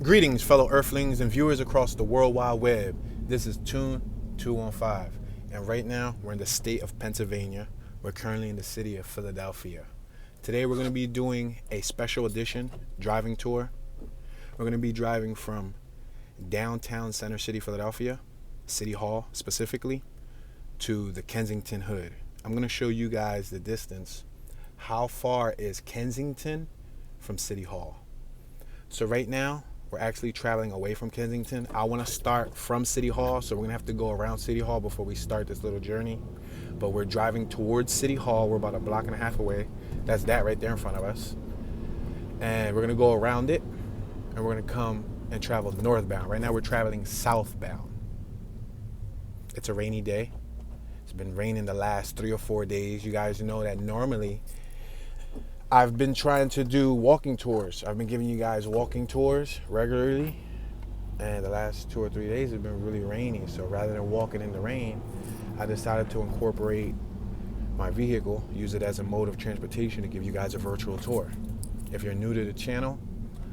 Greetings, fellow Earthlings and viewers across the World Wide Web. This is Tune 215, and right now we're in the state of Pennsylvania. We're currently in the city of Philadelphia. Today we're going to be doing a special edition driving tour. We're going to be driving from downtown Center City, Philadelphia, City Hall specifically, to the Kensington Hood. I'm going to show you guys the distance. How far is Kensington from City Hall? So right now, we're actually traveling away from Kensington. I want to start from City Hall, so we're going to have to go around City Hall before we start this little journey. But we're driving towards City Hall. We're about a block and a half away. That's that right there in front of us. And we're going to go around it, and we're going to come and travel northbound. Right now, we're traveling southbound. It's a rainy day. It's been raining the last 3 or 4 days. You guys know that normally I've been trying to do walking tours. I've been giving you guys walking tours regularly, and the last 2 or 3 days have been really rainy. So rather than walking in the rain, I decided to incorporate my vehicle, use it as a mode of transportation to give you guys a virtual tour. If you're new to the channel,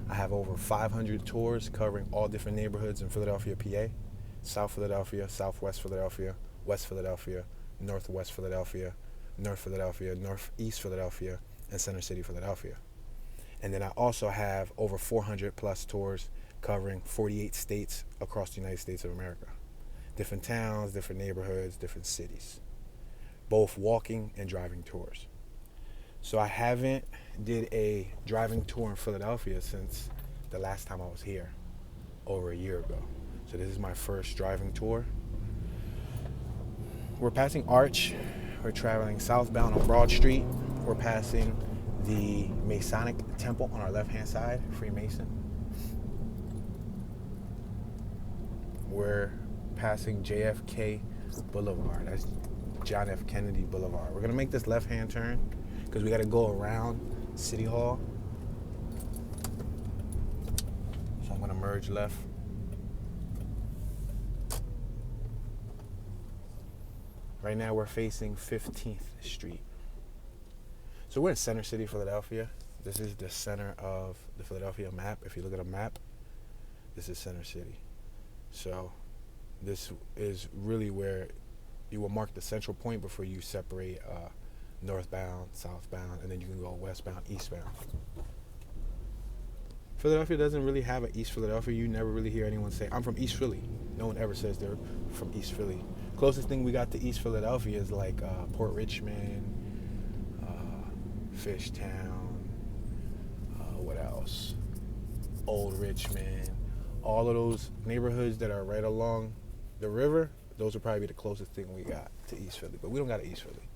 I have over 500 tours covering all different neighborhoods in Philadelphia, PA, South Philadelphia, Southwest Philadelphia, West Philadelphia, Northwest Philadelphia, North Philadelphia, Northeast Philadelphia, and Center City, Philadelphia. And then I also have over 400 plus tours covering 48 states across the United States of America. Different towns, different neighborhoods, different cities. Both walking and driving tours. So I haven't did a driving tour in Philadelphia since the last time I was here, over a year ago. So this is my first driving tour. We're passing Arch. We're traveling southbound on Broad Street. We're passing the Masonic Temple on our left-hand side, Freemason. We're passing JFK Boulevard. That's John F. Kennedy Boulevard. We're gonna make this left-hand turn because we gotta go around City Hall. So I'm gonna merge left. Right now we're facing 15th Street. So we're in Center City, Philadelphia. This is the center of the Philadelphia map. If you look at a map, this is Center City. So this is really where you will mark the central point before you separate northbound, southbound, and then you can go westbound, eastbound. Philadelphia doesn't really have an East Philadelphia. You never really hear anyone say, I'm from East Philly. No one ever says they're from East Philly. Closest thing we got to East Philadelphia is like Port Richmond, Fishtown, what else? Old Richmond. All of those neighborhoods that are right along the river, those will probably be the closest thing we got to East Philly, but we don't got an East Philly.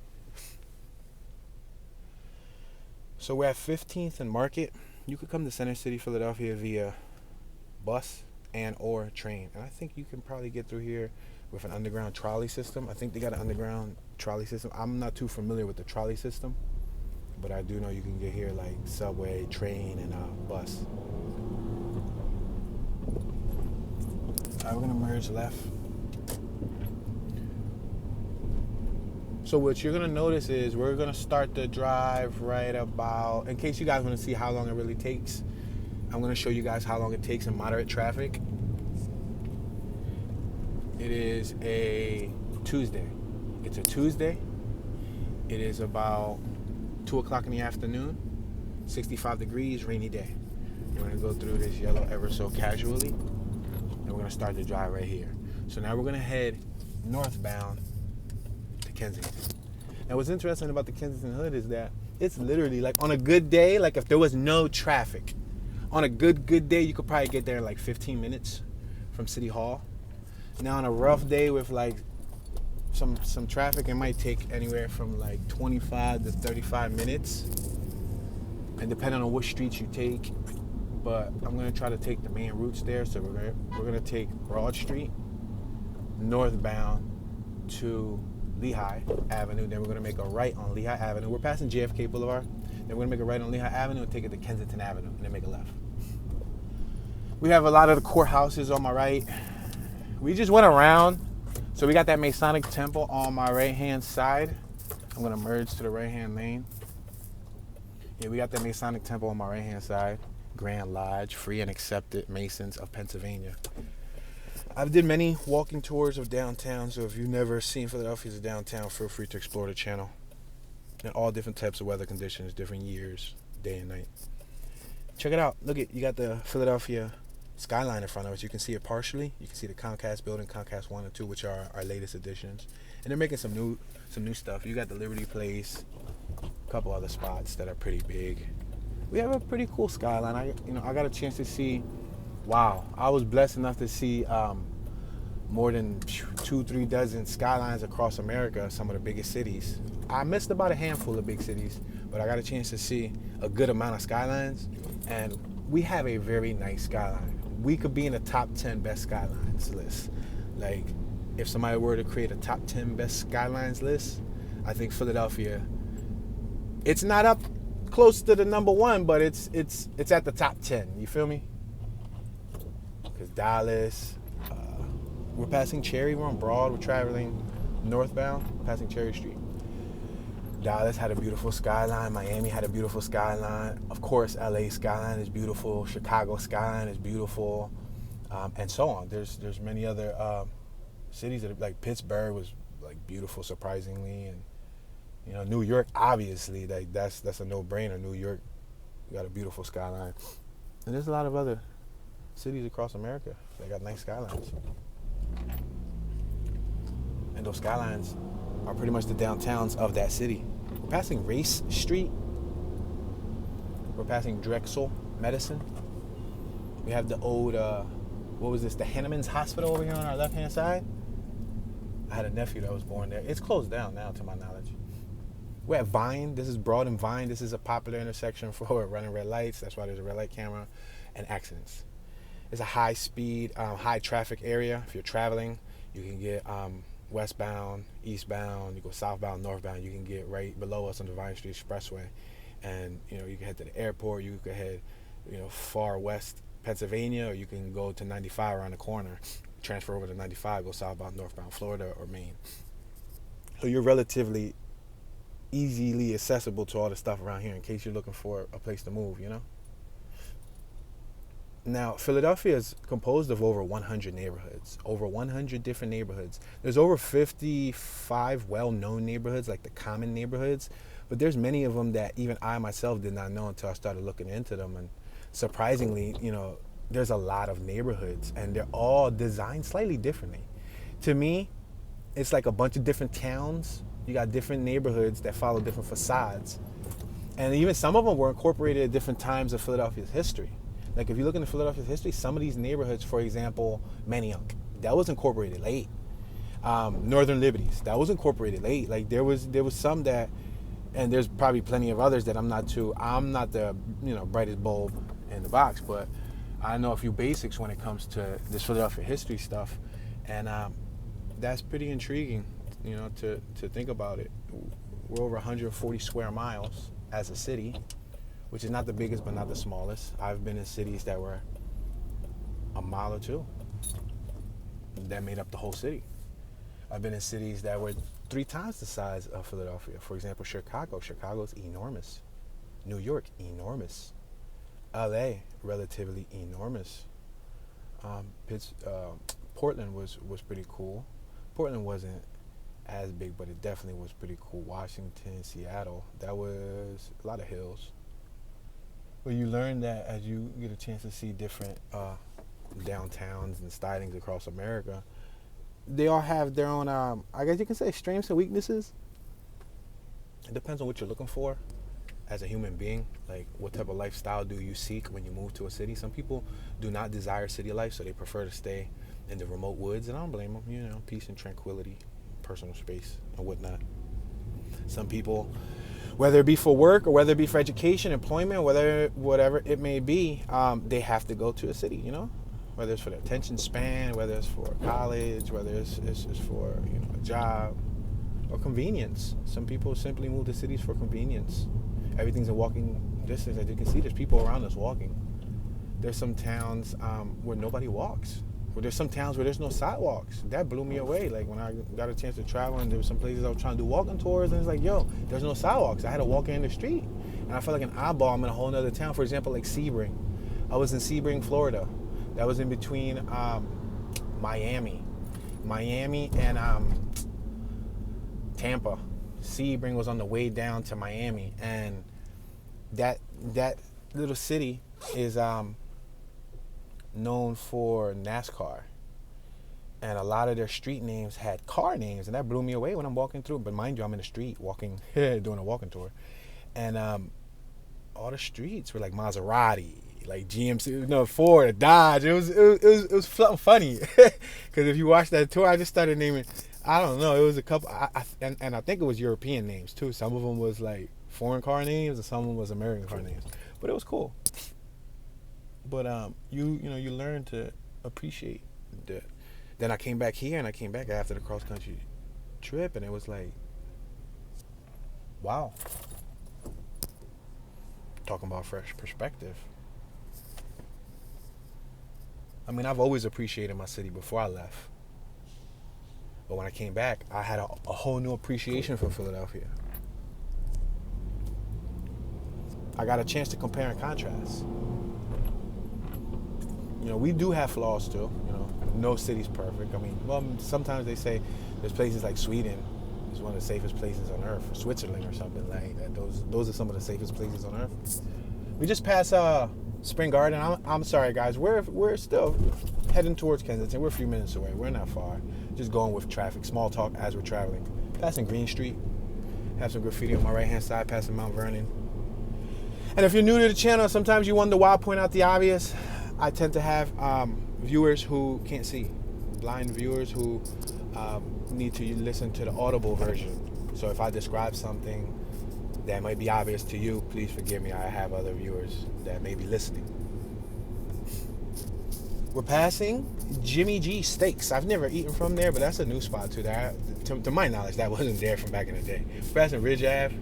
So we're at 15th and Market. You could come to Center City, Philadelphia via bus and or train. And I think you can probably get through here with an underground trolley system. I think they got an underground trolley system. I'm not too familiar with the trolley system, but I do know you can get here like subway, train, and bus. All right, we're gonna merge left. So what you're gonna notice is we're gonna start the drive right about, in case you guys wanna see how long it really takes, I'm gonna show you guys how long it takes in moderate traffic. It is a Tuesday. It's a Tuesday. It is about 2 o'clock in the afternoon, 65 degrees, rainy day. We're gonna go through this yellow ever so casually, and we're gonna start the drive right here. So now we're gonna head northbound to Kensington. Now what's interesting about the Kensington Hood is that it's literally like on a good day, like if there was no traffic, on a good day, you could probably get there in like 15 minutes from City Hall. Now on a rough day with like some traffic, it might take anywhere from like 25 to 35 minutes, and depending on which streets you take. But I'm gonna try to take the main routes there. So we're gonna take Broad Street northbound to Lehigh Avenue. Then we're gonna make a right on Lehigh Avenue. We're passing JFK Boulevard. Then we're gonna make a right on Lehigh Avenue and take it to Kensington Avenue, and then make a left. We have a lot of the courthouses on my right. We just went around. So we got that Masonic Temple on my right-hand side. I'm gonna merge to the right-hand lane. Yeah, we got that Masonic Temple on my right-hand side. Grand Lodge, free and accepted Masons of Pennsylvania. I've did many walking tours of downtown, so if you've never seen Philadelphia as a downtown, feel free to explore the channel. And all different types of weather conditions, different years, day and night. Check it out. Look at, you got the Philadelphia Skyline in front of us. You can see it partially. You can see the Comcast building, Comcast 1 and 2, which are our latest additions. And they're making some new stuff. You got the Liberty Place, a couple other spots that are pretty big. We have a pretty cool skyline. I got a chance to see, wow, I was blessed enough to see more than 2-3 dozen skylines across America, some of the biggest cities. I missed about a handful of big cities, but I got a chance to see a good amount of skylines, and we have a very nice skyline. We could be in the top 10 best skylines list. Like, if somebody were to create a top 10 best skylines list, I think Philadelphia, it's not up close to the number one, but it's at the top 10. You feel me? Because Dallas, we're passing Cherry. We're on Broad. We're traveling northbound, passing Cherry Street. Dallas had a beautiful skyline. Miami had a beautiful skyline. Of course, LA skyline is beautiful. Chicago skyline is beautiful, and so on. There's many other cities that, like Pittsburgh was like beautiful, surprisingly, and New York, obviously, like that's a no-brainer. New York got a beautiful skyline, and there's a lot of other cities across America that got nice skylines. And those skylines are pretty much the downtowns of that city. We're passing Race Street. We're passing Drexel Medicine. We have the old, what was this? The Henneman's Hospital over here on our left-hand side. I had a nephew that was born there. It's closed down now, to my knowledge. We're at Vine. This is Broad and Vine. This is a popular intersection for running red lights. That's why there's a red light camera and accidents. It's a high-speed, high-traffic area. If you're traveling, you can get westbound, eastbound. You go southbound, northbound. You can get right below us on the Vine Street Expressway, and you can head to the airport. You can head, far west Pennsylvania, or you can go to 95 around the corner, transfer over to 95, go southbound, northbound Florida or Maine. So you're relatively easily accessible to all the stuff around here in case you're looking for a place to move. Now, Philadelphia is composed of over 100 neighborhoods, over 100 different neighborhoods. There's over 55 well-known neighborhoods, like the common neighborhoods, but there's many of them that even I myself did not know until I started looking into them. And surprisingly, there's a lot of neighborhoods, and they're all designed slightly differently. To me, it's like a bunch of different towns. You got different neighborhoods that follow different facades, and even some of them were incorporated at different times of Philadelphia's history. Like if you look into Philadelphia's history, some of these neighborhoods, for example, Manayunk, that was incorporated late. Northern Liberties, that was incorporated late. Like there was some that, and there's probably plenty of others that I'm not the brightest bulb in the box, but I know a few basics when it comes to this Philadelphia history stuff, and that's pretty intriguing, to think about it. We're over 140 square miles as a city, which is not the biggest but not the smallest. I've been in cities that were a mile or two that made up the whole city. I've been in cities that were 3 times the size of Philadelphia. For example, Chicago. Chicago's enormous. New York, enormous. LA, relatively enormous. Portland was pretty cool. Portland wasn't as big, but it definitely was pretty cool. Washington, Seattle, that was a lot of hills. But you learn that as you get a chance to see different downtowns and stylings across America, they all have their own, I guess you can say, strengths and weaknesses. It depends on what you're looking for as a human being. Like, what type of lifestyle do you seek when you move to a city? Some people do not desire city life, so they prefer to stay in the remote woods, and I don't blame them. Peace and tranquility, personal space, and whatnot. Some people, whether it be for work or whether it be for education, employment, whatever it may be, they have to go to a city, whether it's for their attention span, whether it's for college, whether it's for a job or convenience. Some people simply move to cities for convenience. Everything's in walking distance. As you can see, there's people around us walking. There's some towns where nobody walks. There's some towns where there's no sidewalks. That blew me away. Like when I got a chance to travel, and there were some places I was trying to do walking tours, and it's like, yo, there's no sidewalks. I had to walk in the street, and I felt like an eyeball. I'm in a whole other town. For example, like Sebring. I was in Sebring, Florida. That was in between Miami and Tampa. Sebring was on the way down to Miami, and that little city is known for NASCAR, and a lot of their street names had car names, and that blew me away when I'm walking through. But mind you, I'm in the street walking, doing a walking tour, and all the streets were like Maserati, like GMC, Ford, Dodge. It was something funny, because if you watch that tour, I just started naming. I don't know. It was a couple, and I think it was European names too. Some of them was like foreign car names, and some of them was American car names. But it was cool. But you learn to appreciate that. Then I came back here, and I came back after the cross country trip, and it was like, wow. Talking about fresh perspective. I mean, I've always appreciated my city before I left. But when I came back, I had a whole new appreciation for Philadelphia. I got a chance to compare and contrast. We do have flaws too. No city's perfect. I mean, well, sometimes they say there's places like Sweden is one of the safest places on earth, or Switzerland or something like that. Those are some of the safest places on earth. We just passed Spring Garden. I'm sorry, guys. We're still heading towards Kensington. We're a few minutes away. We're not far. Just going with traffic. Small talk as we're traveling. Passing Green Street. Have some graffiti on my right-hand side, passing Mount Vernon. And if you're new to the channel, sometimes you wonder why I point out the obvious. I tend to have viewers who can't see. Blind viewers who need to listen to the audible version. So if I describe something that might be obvious to you, please forgive me. I have other viewers that may be listening. We're passing Jimmy G Steaks. I've never eaten from there, but that's a new spot too. To my knowledge, that wasn't there from back in the day. We're passing Ridge Ave.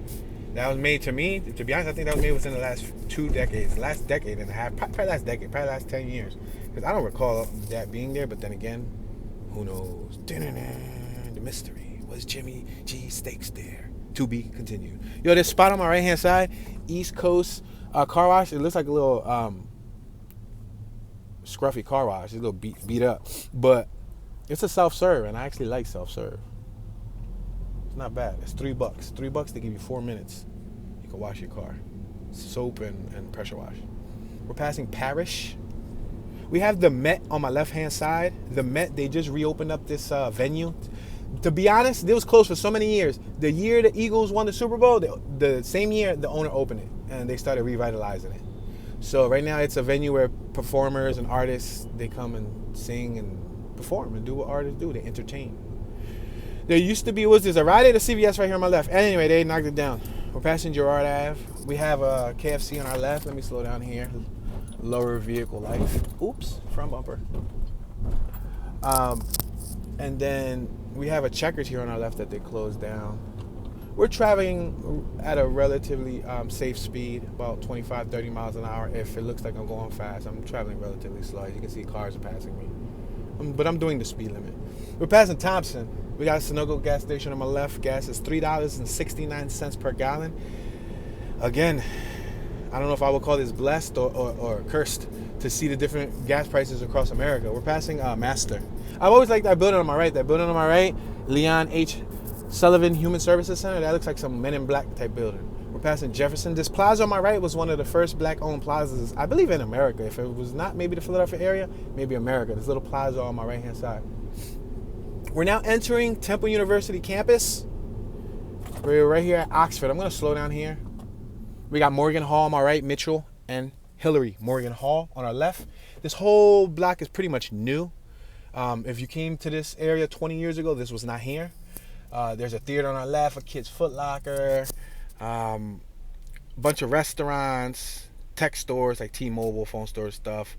That was made, to me, to be honest, I think that was made within the last 2 decades. Last decade and a half, probably last 10 years. Because I don't recall that being there, but then again, who knows? The mystery. Was Jimmy G Steaks there? To be continued. Yo, this spot on my right-hand side, East Coast car wash. It looks like a little scruffy car wash. It's a little beat up. But it's a self-serve, and I actually like self-serve. It's not bad. It's $3. $3, they give you 4 minutes. You can wash your car. Soap and pressure wash. We're passing Parish. We have the Met on my left-hand side. The Met, they just reopened up this venue. To be honest, it was closed for so many years. The year the Eagles won the Super Bowl, the same year the owner opened it, and they started revitalizing it. So right now it's a venue where performers and artists, they come and sing and perform and do what artists do. They entertain. There used to be, there's a Rite Aid, a CVS right here on my left. Anyway, they knocked it down. We're passing Girard Ave. We have a KFC on our left. Let me slow down here. Lower vehicle life. Oops, front bumper. And then we have a Checkers here on our left that they closed down. We're traveling at a relatively safe speed, about 25, 30 miles an hour. If it looks like I'm going fast, I'm traveling relatively slow. As you can see, cars are passing me. But I'm doing the speed limit. We're passing Thompson. We got a Sunoco gas station on my left. Gas is $3.69 per gallon. Again, I don't know if I would call this blessed or cursed to see the different gas prices across America. We're passing Master. I've always liked that building on my right. That building on my right, Leon H. Sullivan Human Services Center. That looks like some Men in Black type building. We're passing Jefferson. This plaza on my right was one of the first black-owned plazas, I believe, in America. If it was not maybe the Philadelphia area, maybe America. This little plaza on my right-hand side. We're now entering Temple University campus. We're right here at Oxford. I'm going to slow down here. We got Morgan Hall on my right, Mitchell and Hillary. Morgan Hall on our left. This whole block is pretty much new. If you came to this area 20 years ago, this was not here. There's a theater on our left, a kid's Foot Locker, bunch of restaurants, tech stores like T-Mobile, phone store stuff,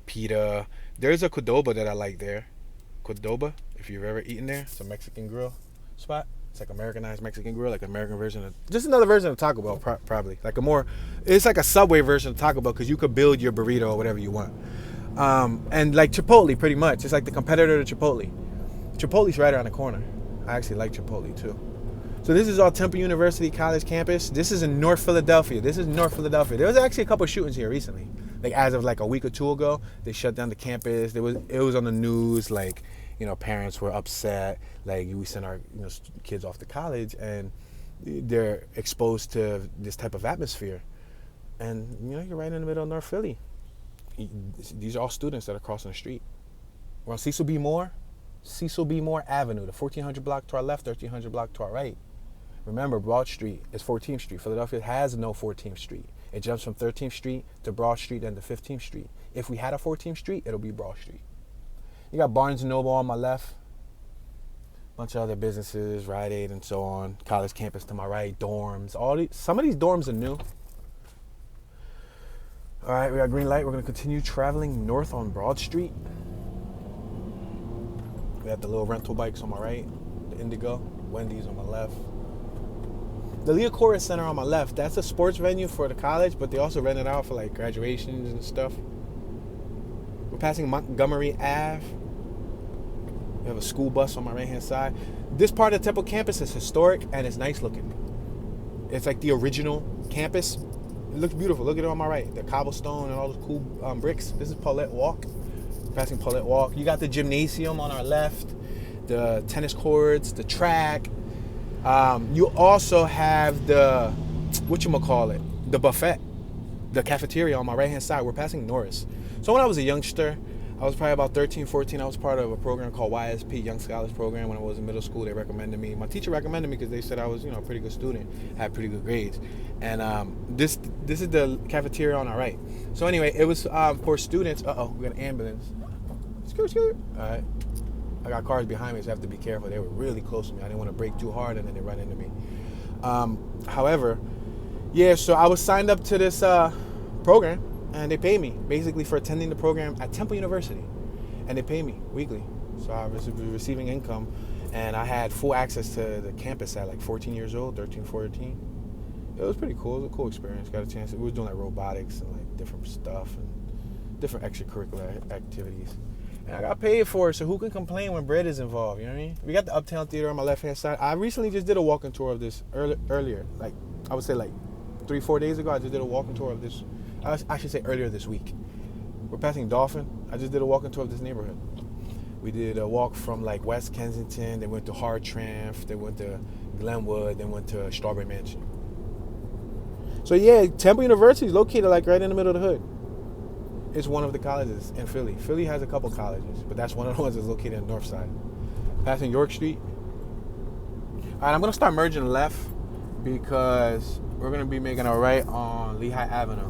PETA. There's a Qdoba that I like there. Qdoba, if you've ever eaten there, it's a Mexican grill spot. It's like Americanized Mexican grill, like an American version of, just another version of Taco Bell, probably. It's like a Subway version of Taco Bell, because you could build your burrito or whatever you want. And like Chipotle, pretty much. It's like the competitor to Chipotle. Chipotle's right around the corner. I actually like Chipotle too. So this is all Temple University College campus. This is in North Philadelphia. There was actually a couple of shootings here recently. Like as of like a week or two ago, they shut down the campus. It was on the news. Like, parents were upset. Like, we sent our kids off to college, and they're exposed to this type of atmosphere. And you're right in the middle of North Philly. These are all students that are crossing the street. We're on Cecil B. Moore Avenue, the 1400 block to our left, 1300 block to our right. Remember, Broad Street is 14th Street. Philadelphia has no 14th Street. It jumps from 13th Street to Broad Street and to 15th Street. If we had a 14th Street, it'll be Broad Street. You got Barnes & Noble on my left. Bunch of other businesses, Rite Aid and so on. College campus to my right, dorms. Some of these dorms are new. All right, we got green light. We're going to continue traveling north on Broad Street. We have the little rental bikes on my right, the Indigo, Wendy's on my left. The Lehigh Avenue Center on my left, that's a sports venue for the college, but they also rent it out for like graduations and stuff. We're passing Montgomery Ave. We have a school bus on my right-hand side. This part of the Temple campus is historic and it's nice looking. It's like the original campus. It looks beautiful. Look at it on my right. The cobblestone and all those cool bricks. This is Paulette Walk. Passing Paulette Walk. You got the gymnasium on our left, the tennis courts, the track. You also have the, the buffet, the cafeteria on my right-hand side. We're passing Norris. So when I was a youngster, I was probably about 13, 14. I was part of a program called YSP, Young Scholars Program. When I was in middle school, they recommended me. My teacher recommended me because they said I was, a pretty good student, had pretty good grades. And this is the cafeteria on our right. So anyway, it was for students. Uh-oh, we got an ambulance. Scoot. All right. I got cars behind me, so I have to be careful. They were really close to me. I didn't want to brake too hard, and then they run into me. However, so I was signed up to this program, and they pay me basically for attending the program at Temple University, and they pay me weekly. So I was receiving income, and I had full access to the campus at like 14 years old, 13, 14. It was pretty cool. It was a cool experience. Got a chance. We were doing like robotics and like different stuff and different extracurricular activities. And I got paid for it, so who can complain when bread is involved? You know what I mean? We got the Uptown Theater on my left-hand side. I recently just did a walking tour of this earlier. Like, I would say like 3-4 days ago, I just did a walking tour of this. I should say earlier this week. We're passing Dolphin. I just did a walking tour of this neighborhood. We did a walk from like West Kensington, then went to Hartranft, then went to Glenwood, then went to Strawberry Mansion. So yeah, Temple University is located like right in the middle of the hood. It's one of the colleges in Philly. Philly has a couple colleges, but that's one of the ones that's located on the north side. Passing York Street. All right, I'm going to start merging left because we're going to be making a right on Lehigh Avenue.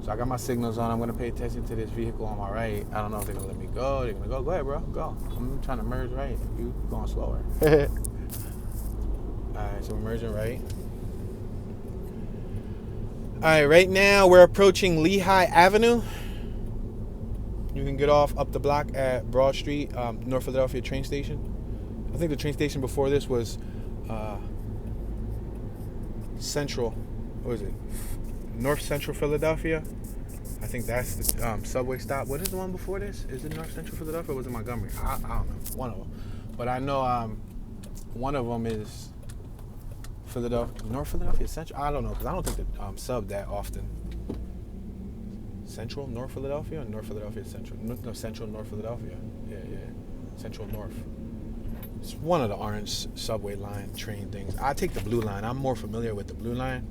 So I got my signals on. I'm going to pay attention to this vehicle on my right. I don't know if they're going to let me go. They're going to go. Go ahead, bro. Go. I'm trying to merge right. You going slower. All right, so we're merging right. All right, right now we're approaching Lehigh Avenue. You can get off up the block at Broad Street, North Philadelphia train station. I think the train station before this was Central. What is it? North Central Philadelphia. I think that's the subway stop. What is the one before this? Is it North Central Philadelphia or was it Montgomery? I don't know. One of them. But I know one of them is Philadelphia, North Philadelphia Central. I don't know because I don't think they sub that often. Central North Philadelphia or North Philadelphia Central? No, Central North Philadelphia. Yeah. Central North. It's one of the orange subway line train things. I take the blue line. I'm more familiar with the blue line.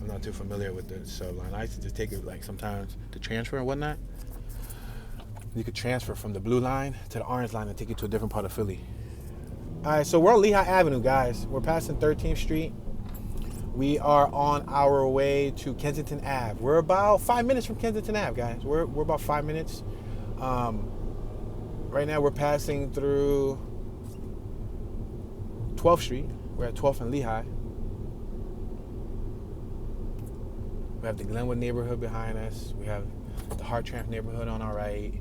I'm not too familiar with the sub line. I used to just take it like sometimes to transfer and whatnot. You could transfer from the blue line to the orange line and take you to a different part of Philly. All right, so we're on Lehigh Avenue, guys. We're passing 13th Street. We are on our way to Kensington Ave. We're about 5 minutes from Kensington Ave, guys. We're about 5 minutes. Right now we're passing through 12th Street. We're at 12th and Lehigh. We have the Glenwood neighborhood behind us. We have the Hartranft neighborhood on our right.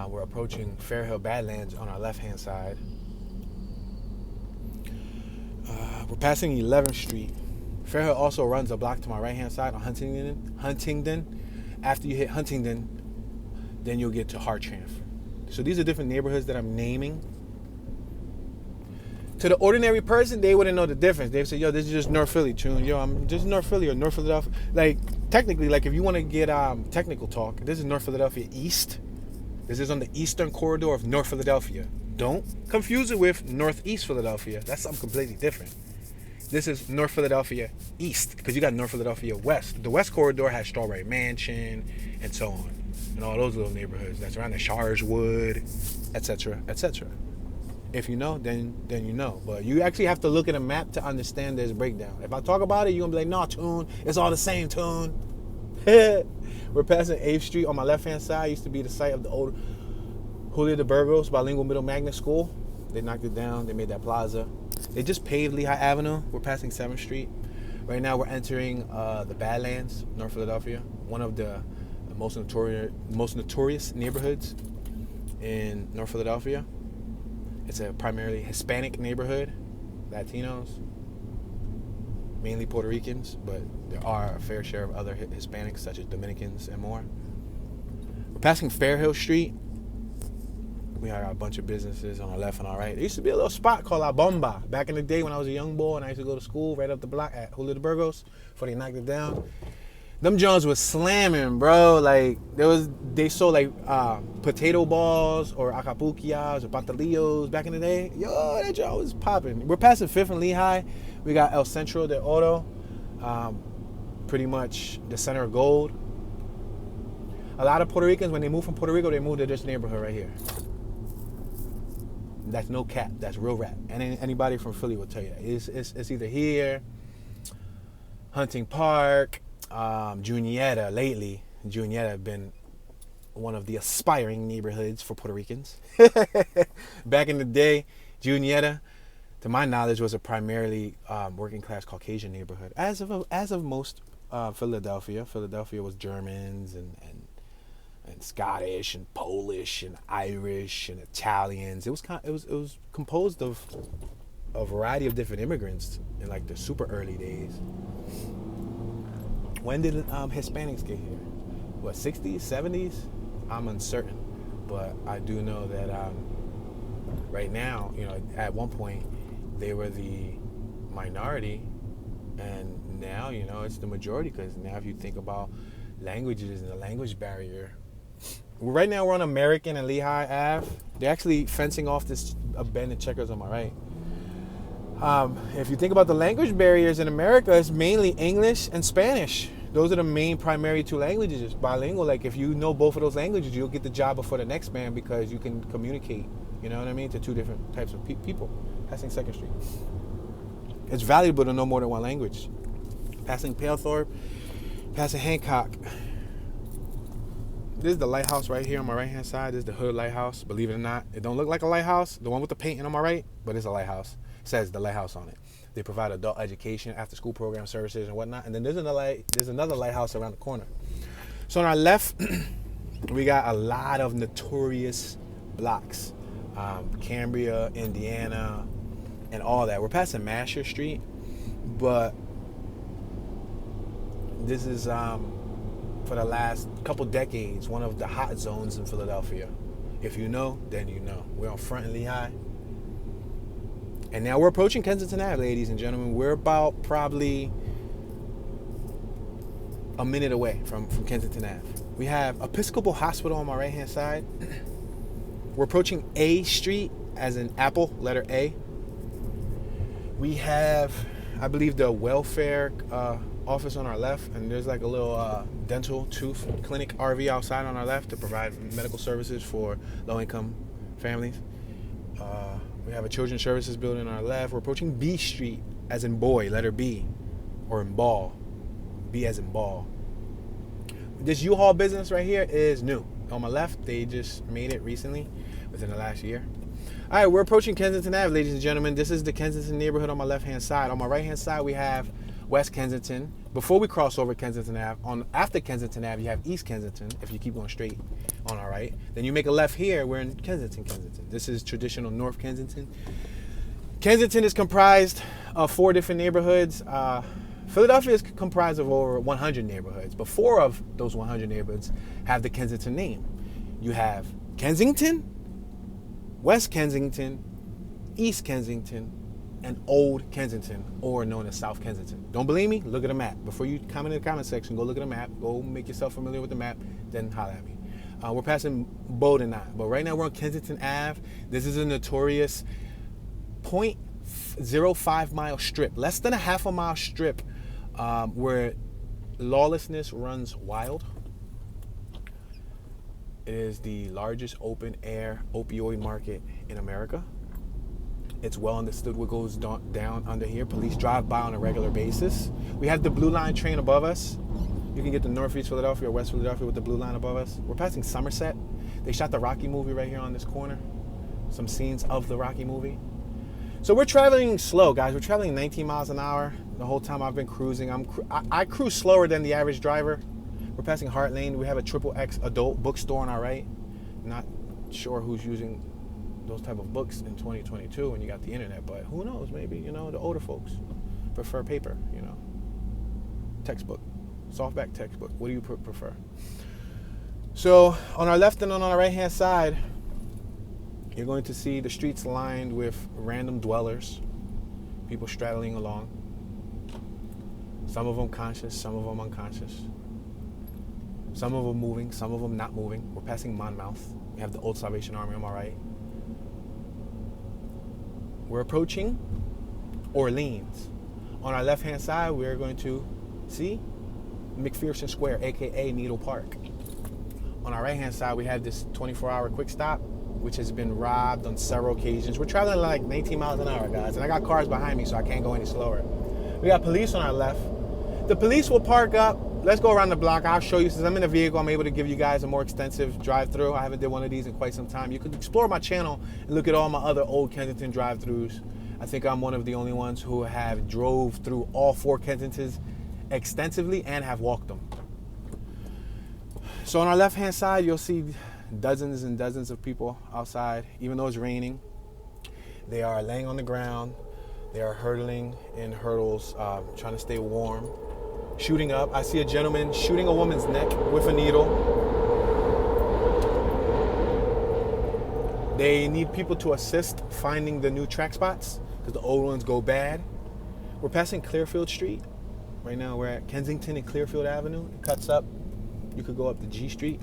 We're approaching Fairhill Badlands on our left-hand side. We're passing 11th Street. Fairhill also runs a block to my right-hand side on Huntingdon. After you hit Huntingdon, then you'll get to Hartranft. So these are different neighborhoods that I'm naming. To the ordinary person, they wouldn't know the difference. They'd say, yo, this is just North Philly, June. Yo, I'm just North Philly or North Philadelphia. Like, technically, like if you want to get technical talk, this is North Philadelphia East. This is on the eastern corridor of North Philadelphia. Don't confuse it with Northeast Philadelphia. That's something completely different. This is North Philadelphia East, because you got North Philadelphia West. The West Corridor has Strawberry Mansion and so on, and all those little neighborhoods that's around the Sharswood, etc., etc. If you know, then you know. But you actually have to look at a map to understand this breakdown. If I talk about it, you're going to be like, no, Tune, it's all the same, Tune. We're passing 8th Street. On my left-hand side used to be the site of the old Julio de Burgos Bilingual Middle Magnet School. They knocked it down. They made that plaza. They just paved Lehigh Avenue. We're passing 7th Street. Right now we're entering the Badlands, North Philadelphia, one of the most notorious neighborhoods in North Philadelphia. It's a primarily Hispanic neighborhood, Latinos, mainly Puerto Ricans, but there are a fair share of other Hispanics, such as Dominicans and more. We're passing Fairhill Street. We have a bunch of businesses on our left and our right. There used to be a little spot called La Bomba back in the day when I was a young boy and I used to go to school right up the block at Julio de Burgos before they knocked it down. Them Jones was slamming, bro. Like they sold like potato balls or acapulquias or patalillos back in the day. Yo, that Joe was popping. We're passing 5th and Lehigh. We got El Centro de Oro, pretty much the center of gold. A lot of Puerto Ricans, when they move from Puerto Rico, they move to this neighborhood right here. That's no cap. That's real rap. And anybody from Philly will tell you that. It's either here, Hunting Park, Juniata. Lately, Juniata have been one of the aspiring neighborhoods for Puerto Ricans. Back in the day, Juniata, to my knowledge, was a primarily working class Caucasian neighborhood. As of most Philadelphia. Philadelphia was Germans and Scottish and Polish and Irish and Italians. It was composed of a variety of different immigrants in like the super early days. When did Hispanics get here? What, 60s, 70s? I'm uncertain, but I do know that right now, at one point they were the minority, and now it's the majority, because now if you think about languages and the language barrier. Right now we're on American and Lehigh Ave. They're actually fencing off this abandoned Checkers on my right. If you think about the language barriers in America, it's mainly English and Spanish. Those are the main primary two languages. Bilingual, like if you know both of those languages, you'll get the job before the next man, because you can communicate, you know what I mean, to two different types of people. Passing 2nd Street. It's valuable to know more than one language. Passing Palethorpe, passing Hancock. This is the lighthouse right here on my right-hand side. This is the Hood Lighthouse. Believe it or not, it don't look like a lighthouse, the one with the painting on my right, but it's a lighthouse. It says the lighthouse on it. They provide adult education, after-school program services, and whatnot. And then there's another lighthouse around the corner. So on our left, we got a lot of notorious blocks. Cambria, Indiana, and all that. We're passing Masher Street, but this is for the last couple decades one of the hot zones in Philadelphia. If you know, then you know. We're on Front and Lehigh. And now we're approaching Kensington Ave, ladies and gentlemen. We're about probably a minute away from Kensington Ave. We have Episcopal Hospital on my right-hand side. We're approaching A Street, as in Apple, letter A. We have, I believe, the welfare office on our left, and there's like a little dental tooth clinic RV outside on our left to provide medical services for low-income families. We have a children's services building on our left. We're approaching B Street, as in boy, letter B, or in ball, B as in ball. This U-Haul business right here is new. On my left, they just made it recently, within the last year. All right, we're approaching Kensington Ave, ladies and gentlemen. This is the Kensington neighborhood on my left-hand side. On my right-hand side, we have West Kensington. Before we cross over Kensington Ave, after Kensington Ave, you have East Kensington, if you keep going straight on our right. Then you make a left here, we're in Kensington. This is traditional North Kensington. Kensington is comprised of 4 different neighborhoods. Philadelphia is comprised of over 100 neighborhoods, but 4 of those 100 neighborhoods have the Kensington name. You have Kensington, West Kensington, East Kensington, and Old Kensington, or known as South Kensington. Don't believe me? Look at the map. Before you comment in the comment section, go look at the map. Go make yourself familiar with the map, then holler at me. We're passing Bowden Ave, but right now we're on Kensington Ave. This is a notorious 0.05 mile strip, less than a half a mile strip, where lawlessness runs wild. It is the largest open air opioid market in America. It's well understood what goes down under here. Police drive by on a regular basis. We have the Blue Line train above us. You can get to Northeast Philadelphia or West Philadelphia with the Blue Line above us. We're passing Somerset. They shot the Rocky movie right here on this corner. Some scenes of the Rocky movie. So we're traveling slow, guys. We're traveling 19 miles an hour. The whole time I've been cruising, I cruise slower than the average driver. We're passing Hart Lane. We have a XXX adult bookstore on our right. Not sure who's using those type of books in 2022 when you got the internet, but who knows? Maybe, the older folks prefer paper, textbook, softback textbook. What do you prefer? So on our left and on our right hand side, you're going to see the streets lined with random dwellers, people straddling along. Some of them conscious, some of them unconscious. Some of them moving, some of them not moving. We're passing Monmouth. We have the Old Salvation Army on my right. We're approaching Orleans. On our left-hand side, we're going to see Mcpherson Square, aka Needle Park. On our right-hand side, we have this 24-hour quick stop, which has been robbed on several occasions. We're traveling like 19 miles an hour, guys, and I got cars behind me, so I can't go any slower. We got police on our left. The police will park up. Let's go around the block. I'll show you. Since I'm in a vehicle, I'm able to give you guys a more extensive drive-through. I haven't did one of these in quite some time. You can explore my channel and look at all my other old Kensington drive-throughs. I think I'm one of the only ones who have drove through all 4 Kensingtons extensively and have walked them. So on our left-hand side, you'll see dozens and dozens of people outside. Even though it's raining, they are laying on the ground. They are hurdling in hurdles, trying to stay warm. Shooting up. I see a gentleman shooting a woman's neck with a needle. They need people to assist finding the new track spots because the old ones go bad. We're passing Clearfield Street. Right now we're at Kensington and Clearfield Avenue. It cuts up. You could go up to G Street.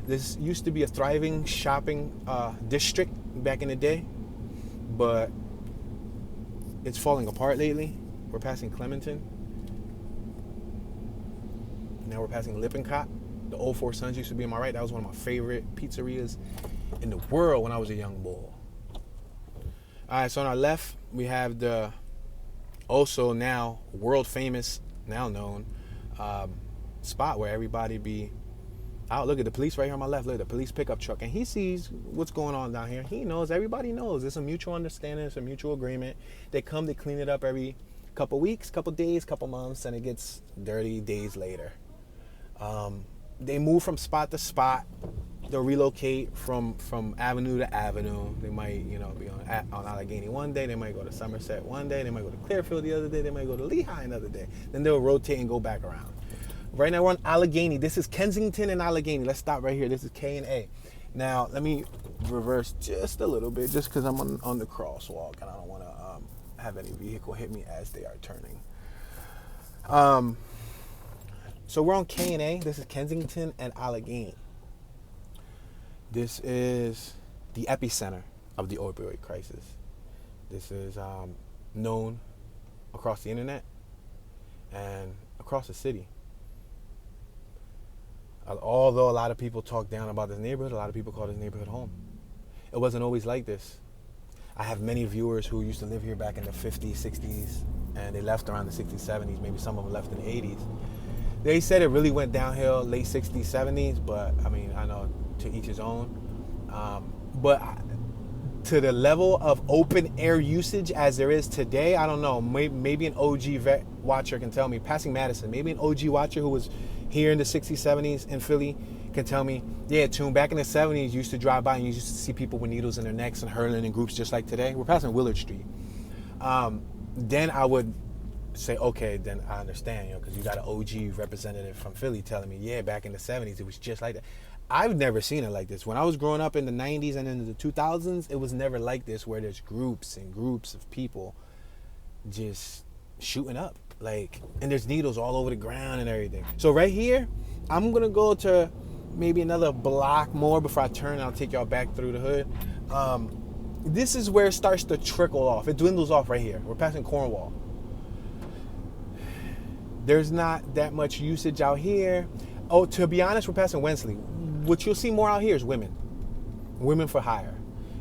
This used to be a thriving shopping district back in the day, but it's falling apart lately. We're passing Clementon. Now we're passing Lippincott. The Old Four Sons used to be on my right. That was one of my favorite pizzerias in the world when I was a young boy. All right, so on our left, we have the also now world famous, now known spot where everybody be out. Look at the police right here on my left. Look at the police pickup truck. And he sees what's going on down here. He knows. Everybody knows. It's a mutual understanding. It's a mutual agreement. They come to clean it up every couple weeks, couple days, couple months, and it gets dirty days later. They move from spot to spot. They'll relocate from avenue to avenue. They might, be on Allegheny one day. They might go to Somerset one day. They might go to Clearfield the other day. They might go to Lehigh another day. Then they'll rotate and go back around. Right now we're on Allegheny. This is Kensington and Allegheny. Let's stop right here. This is K and A. Now let me reverse just a little bit, just because I'm on the crosswalk and I don't want to have any vehicle hit me as they are turning. So we're on K and A. This is Kensington and Allegheny. This is the epicenter of the opioid crisis. This is known across the internet and across the city. Although a lot of people talk down about this neighborhood, a lot of people call this neighborhood home. It wasn't always like this. I have many viewers who used to live here back in the 50s, 60s, and they left around the 60s, 70s. Maybe some of them left in the 80s. They said it really went downhill late 60s, 70s, but I mean, I know to each his own. But to the level of open air usage as there is today, I don't know. Maybe an OG vet watcher can tell me. Passing Madison, maybe an OG watcher who was here in the 60s, 70s in Philly can tell me, yeah, Tune, back in the 70s, you used to drive by and you used to see people with needles in their necks and hurling in groups just like today. We're passing Willard Street. Then I would say, okay, then I understand, because you got an OG representative from Philly telling me, yeah, back in the 70s, it was just like that. I've never seen it like this. When I was growing up in the 90s and in the 2000s, it was never like this, where there's groups and groups of people just shooting up. Like, and there's needles all over the ground and everything. So right here, I'm gonna go to maybe another block more before I turn. I'll take y'all back through the hood. This is where it starts to trickle off. It dwindles off right here. We're passing Cornwall. There's not that much usage out here. Oh, to be honest, we're passing Wensley. What you'll see more out here is women. Women for hire.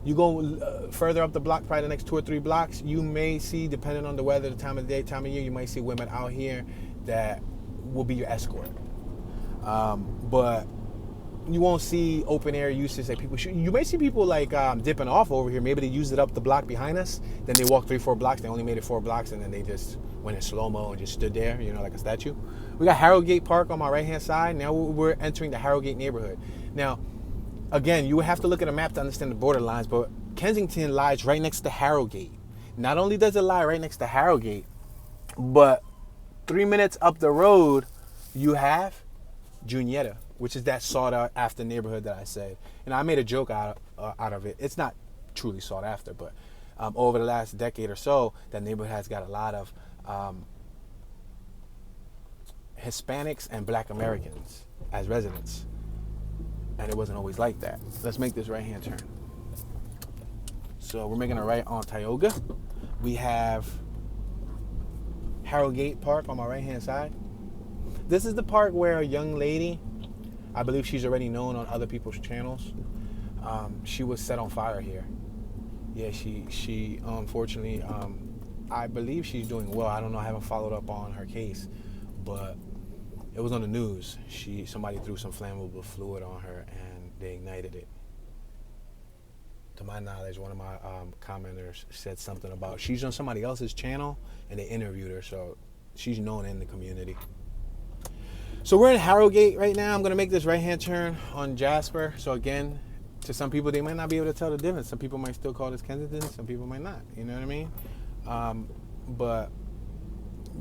You go further up the block, probably the next 2 or 3 blocks, you may see, depending on the weather, the time of day, time of year, you might see women out here that will be your escort. But you won't see open air usage that people shoot. You may see people like dipping off over here. Maybe they used it up the block behind us. Then they walked 3, 4 blocks. They only made it 4 blocks, and then they just went in slow-mo and just stood there, like a statue. We got Harrogate Park on my right-hand side. Now we're entering the Harrogate neighborhood. Now, again, you would have to look at a map to understand the borderlines, but Kensington lies right next to Harrogate. Not only does it lie right next to Harrogate, but 3 minutes up the road, you have Juniata, which is that sought after neighborhood that I said. And I made a joke out of it. It's not truly sought after, but over the last decade or so, that neighborhood has got a lot of Hispanics and Black Americans as residents. And it wasn't always like that. Let's make this right-hand turn. So we're making a right on Tioga. We have Harrogate Park on my right-hand side. This is the park where a young lady, I believe she's already known on other people's channels, she was set on fire here. Yeah, she unfortunately, I believe she's doing well. I don't know, I haven't followed up on her case, but it was on the news. Somebody threw some flammable fluid on her and they ignited it. To my knowledge, one of my commenters said something about she's on somebody else's channel and they interviewed her, so she's known in the community. So we're in Harrogate right now. I'm gonna make this right-hand turn on Jasper. So again, to some people, they might not be able to tell the difference. Some people might still call this Kensington, some people might not, you know what I mean? But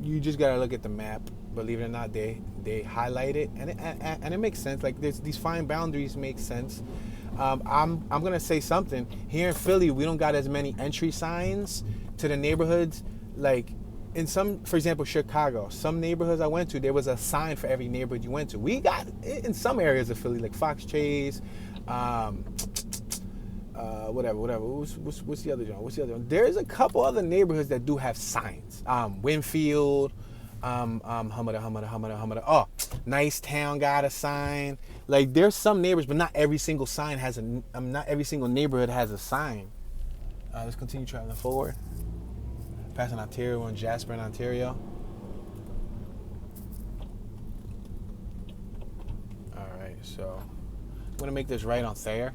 you just gotta look at the map. Believe it or not, they highlight it, and it makes sense. Like these fine boundaries make sense. I'm gonna say something. Here in Philly, we don't got as many entry signs to the neighborhoods. Like in some, for example, Chicago, some neighborhoods I went to, there was a sign for every neighborhood you went to. We got in some areas of Philly, like Fox Chase, whatever. What's the other one? There's a couple other neighborhoods that do have signs. Winfield, Humada. Oh, Nice Town got a sign. Like there's some neighbors, but not every single sign has not every single neighborhood has a sign. Let's continue traveling forward. Passing Ontario and Jasper and Ontario. All right, so I'm gonna make this right on Thayer.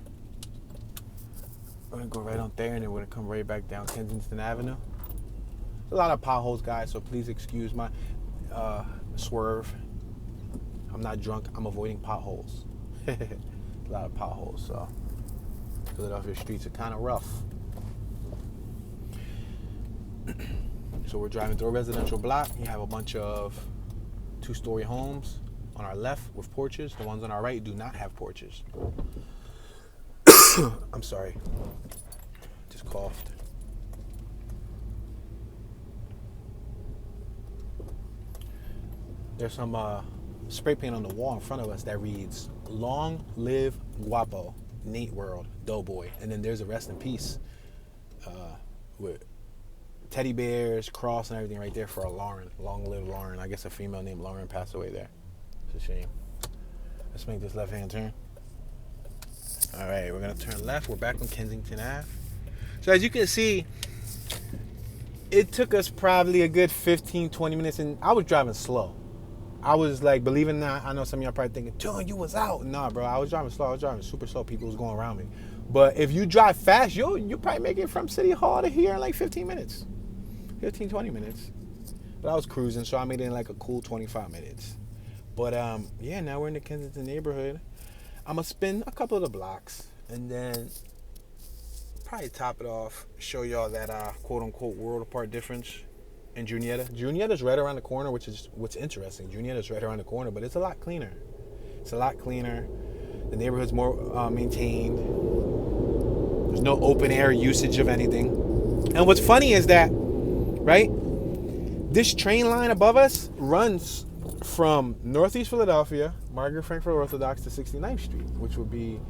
We're gonna go right on Thayer and then we're gonna come right back down Kensington Avenue. There's a lot of potholes, guys, so please excuse my swerve. I'm not drunk, I'm avoiding potholes. A lot of potholes, so Philadelphia streets are kind of rough. So we're driving through a residential block. You have a bunch of 2-story homes on our left with porches. The ones on our right do not have porches. I'm sorry. Just coughed. There's some spray paint on the wall in front of us that reads, "Long live Guapo, Nate World, Doughboy." And then there's a rest in peace with teddy bears, cross, and everything right there for a Lauren. Long live Lauren. I guess a female named Lauren passed away there. It's a shame. Let's make this left-hand turn. All right, we're going to turn left. We're back on Kensington Ave. So as you can see, it took us probably a good 15, 20 minutes, and I was driving slow. I was like, believe it or not, I know some of y'all probably thinking, Tune, you was out. Nah, bro, I was driving slow. I was driving super slow. People was going around me. But if you drive fast, you'll probably make it from City Hall to here in like 15 minutes. 15, 20 minutes. But I was cruising, so I made it in like a cool 25 minutes. But yeah, now we're in the Kensington neighborhood. I'm going to spin a couple of the blocks and then probably top it off, show y'all that quote-unquote world apart difference in Juniata. Juniata's right around the corner, which is what's interesting. Juniata's right around the corner, but it's a lot cleaner. It's a lot cleaner. The neighborhood's more maintained. There's no open air usage of anything. And what's funny is that, right, This train line above us runs from Northeast Philadelphia, Margaret Frankfurt Orthodox, to 69th Street, which would be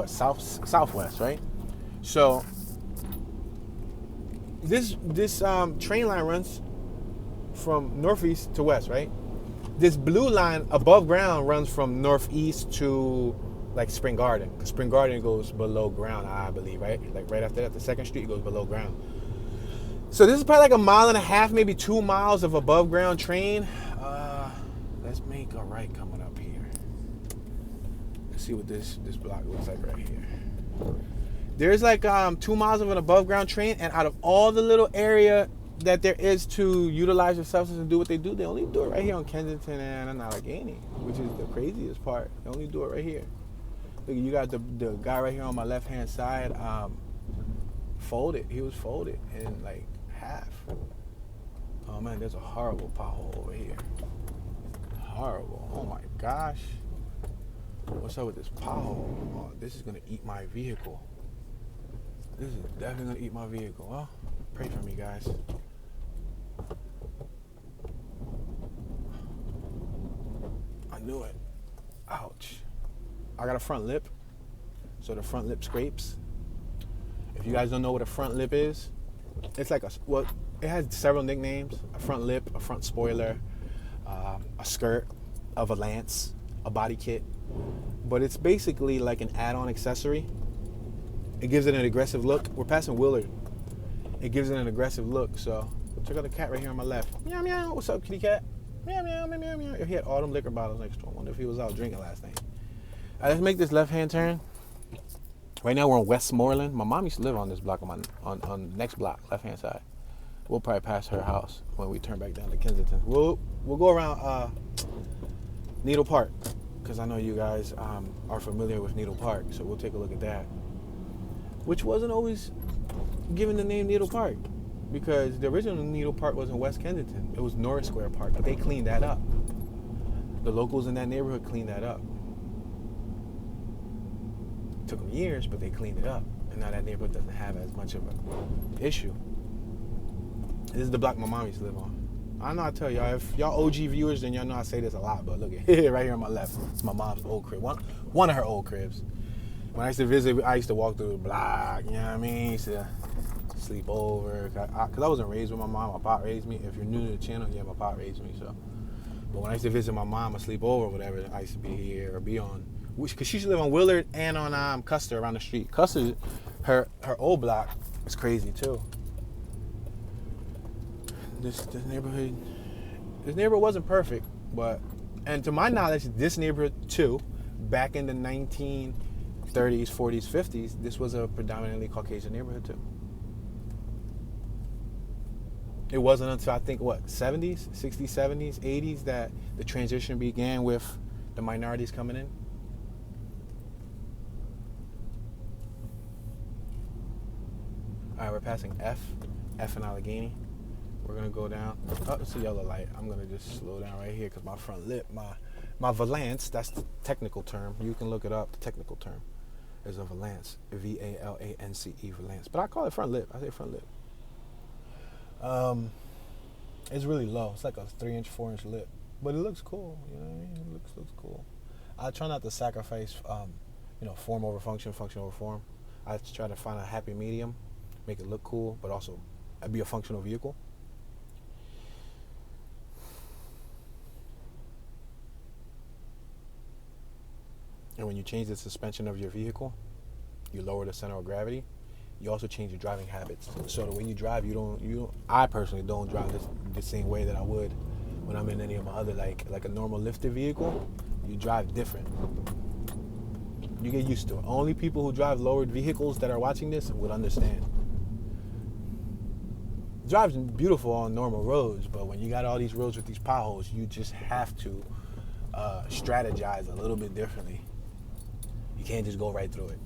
southwest, right? So this train line runs from northeast to west, right? This blue line above ground runs from northeast to like Spring Garden, because Spring Garden goes below ground, I believe, right? Like right after that, the 2nd Street goes below ground. So this is probably like 1.5 miles, maybe 2 miles of above ground train. Let's make a right coming up here. Let's see what this block looks like right here. There's like 2 miles of an above ground train, and out of all the little area that there is to utilize your substance and do what they do, they only do it right here on Kensington and Allegheny, which is the craziest part. They only do it right here. Look, you got the guy right here on my left hand side, folded. He was folded in like half. Oh man, there's a horrible pothole over here. Horrible. Oh my gosh. What's up with this pothole? Oh, this is gonna eat my vehicle. This is definitely gonna eat my vehicle. Well, pray for me, guys. I knew it. Ouch. I got a front lip, so the front lip scrapes. If you guys don't know what a front lip is, it's like it has several nicknames: a front lip, a front spoiler, a skirt, a valance, a body kit. But it's basically like an add-on accessory. It gives it an aggressive look. We're passing Willard. It gives it an aggressive look. So check out the cat right here on my left. Meow meow. What's up, kitty cat? Meow meow meow meow meow. He had all them liquor bottles next to him. I wonder if he was out drinking last night. Let's make this left-hand turn. Right now we're on Westmoreland. My mom used to live on this block, on the next block, left-hand side. We'll probably pass her house when we turn back down to Kensington. We'll go around Needle Park, because I know you guys are familiar with Needle Park, so we'll take a look at that. Which wasn't always given the name Needle Park, because the original Needle Park was in West Kensington. It was Norris Square Park, but they cleaned that up. The locals in that neighborhood cleaned that up. Took them years, but they cleaned it up, and now that neighborhood doesn't have as much of an issue. This is the block my mom used to live on. I know I tell y'all, if y'all OG viewers, then y'all know I say this a lot, but look at it right here on my left. It's my mom's old crib, one of her old cribs. When I used to visit, I used to walk through the block, you know what I mean? I used to sleep over, because I wasn't raised with my mom. My pop raised me. If you're new to the channel, yeah, my pop raised me, so. But when I used to visit my mom or sleep over or whatever, I used to be here or be on, because she used to live on Willard and on Custer around the street. Custer, her old block is crazy too. This neighborhood wasn't perfect, and to my knowledge, this neighborhood too, back in the 1930s, 40s, 50s, this was a predominantly Caucasian neighborhood too. It wasn't until I think 70s, 60s, 70s, 80s that the transition began with the minorities coming in. All right, we're passing F in Allegheny. We're gonna go down. Oh, it's a yellow light. I'm gonna just slow down right here because my front lip, my valance, that's the technical term. You can look it up. The technical term is a valance, VALANCE, valance. But I call it front lip. I say front lip. It's really low. It's like a 3-inch, 4-inch lip, but it looks cool. You know what I mean? It looks cool. I try not to sacrifice, form over function, function over form. I try to find a happy medium, make it look cool, but also be a functional vehicle. And when you change the suspension of your vehicle, you lower the center of gravity. You also change your driving habits. So the way you drive, I personally don't drive the same way that I would when I'm in any of my other, like a normal lifted vehicle. You drive different. You get used to it. Only people who drive lowered vehicles that are watching this would understand. Drive's beautiful on normal roads, but when you got all these roads with these potholes, you just have to strategize a little bit differently. You can't just go right through it.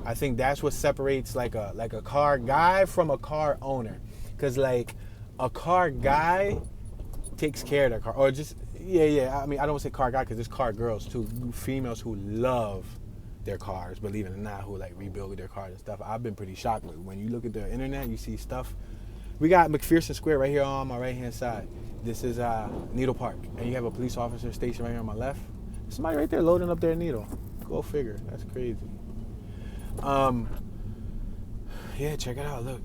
I think that's what separates like a car guy from a car owner, because like a car guy takes care of their car, or just I mean, I don't want to say car guy because there's car girls too, females who love their cars, believe it or not, who like rebuild their cars and stuff. I've been pretty shocked when you look at the internet, you see stuff We got Mcpherson Square right here on my right hand side. This is Needle Park, and you have a police officer stationed right here on my left. Somebody right there loading up their needle. Go figure. That's crazy. Yeah, check it out. Look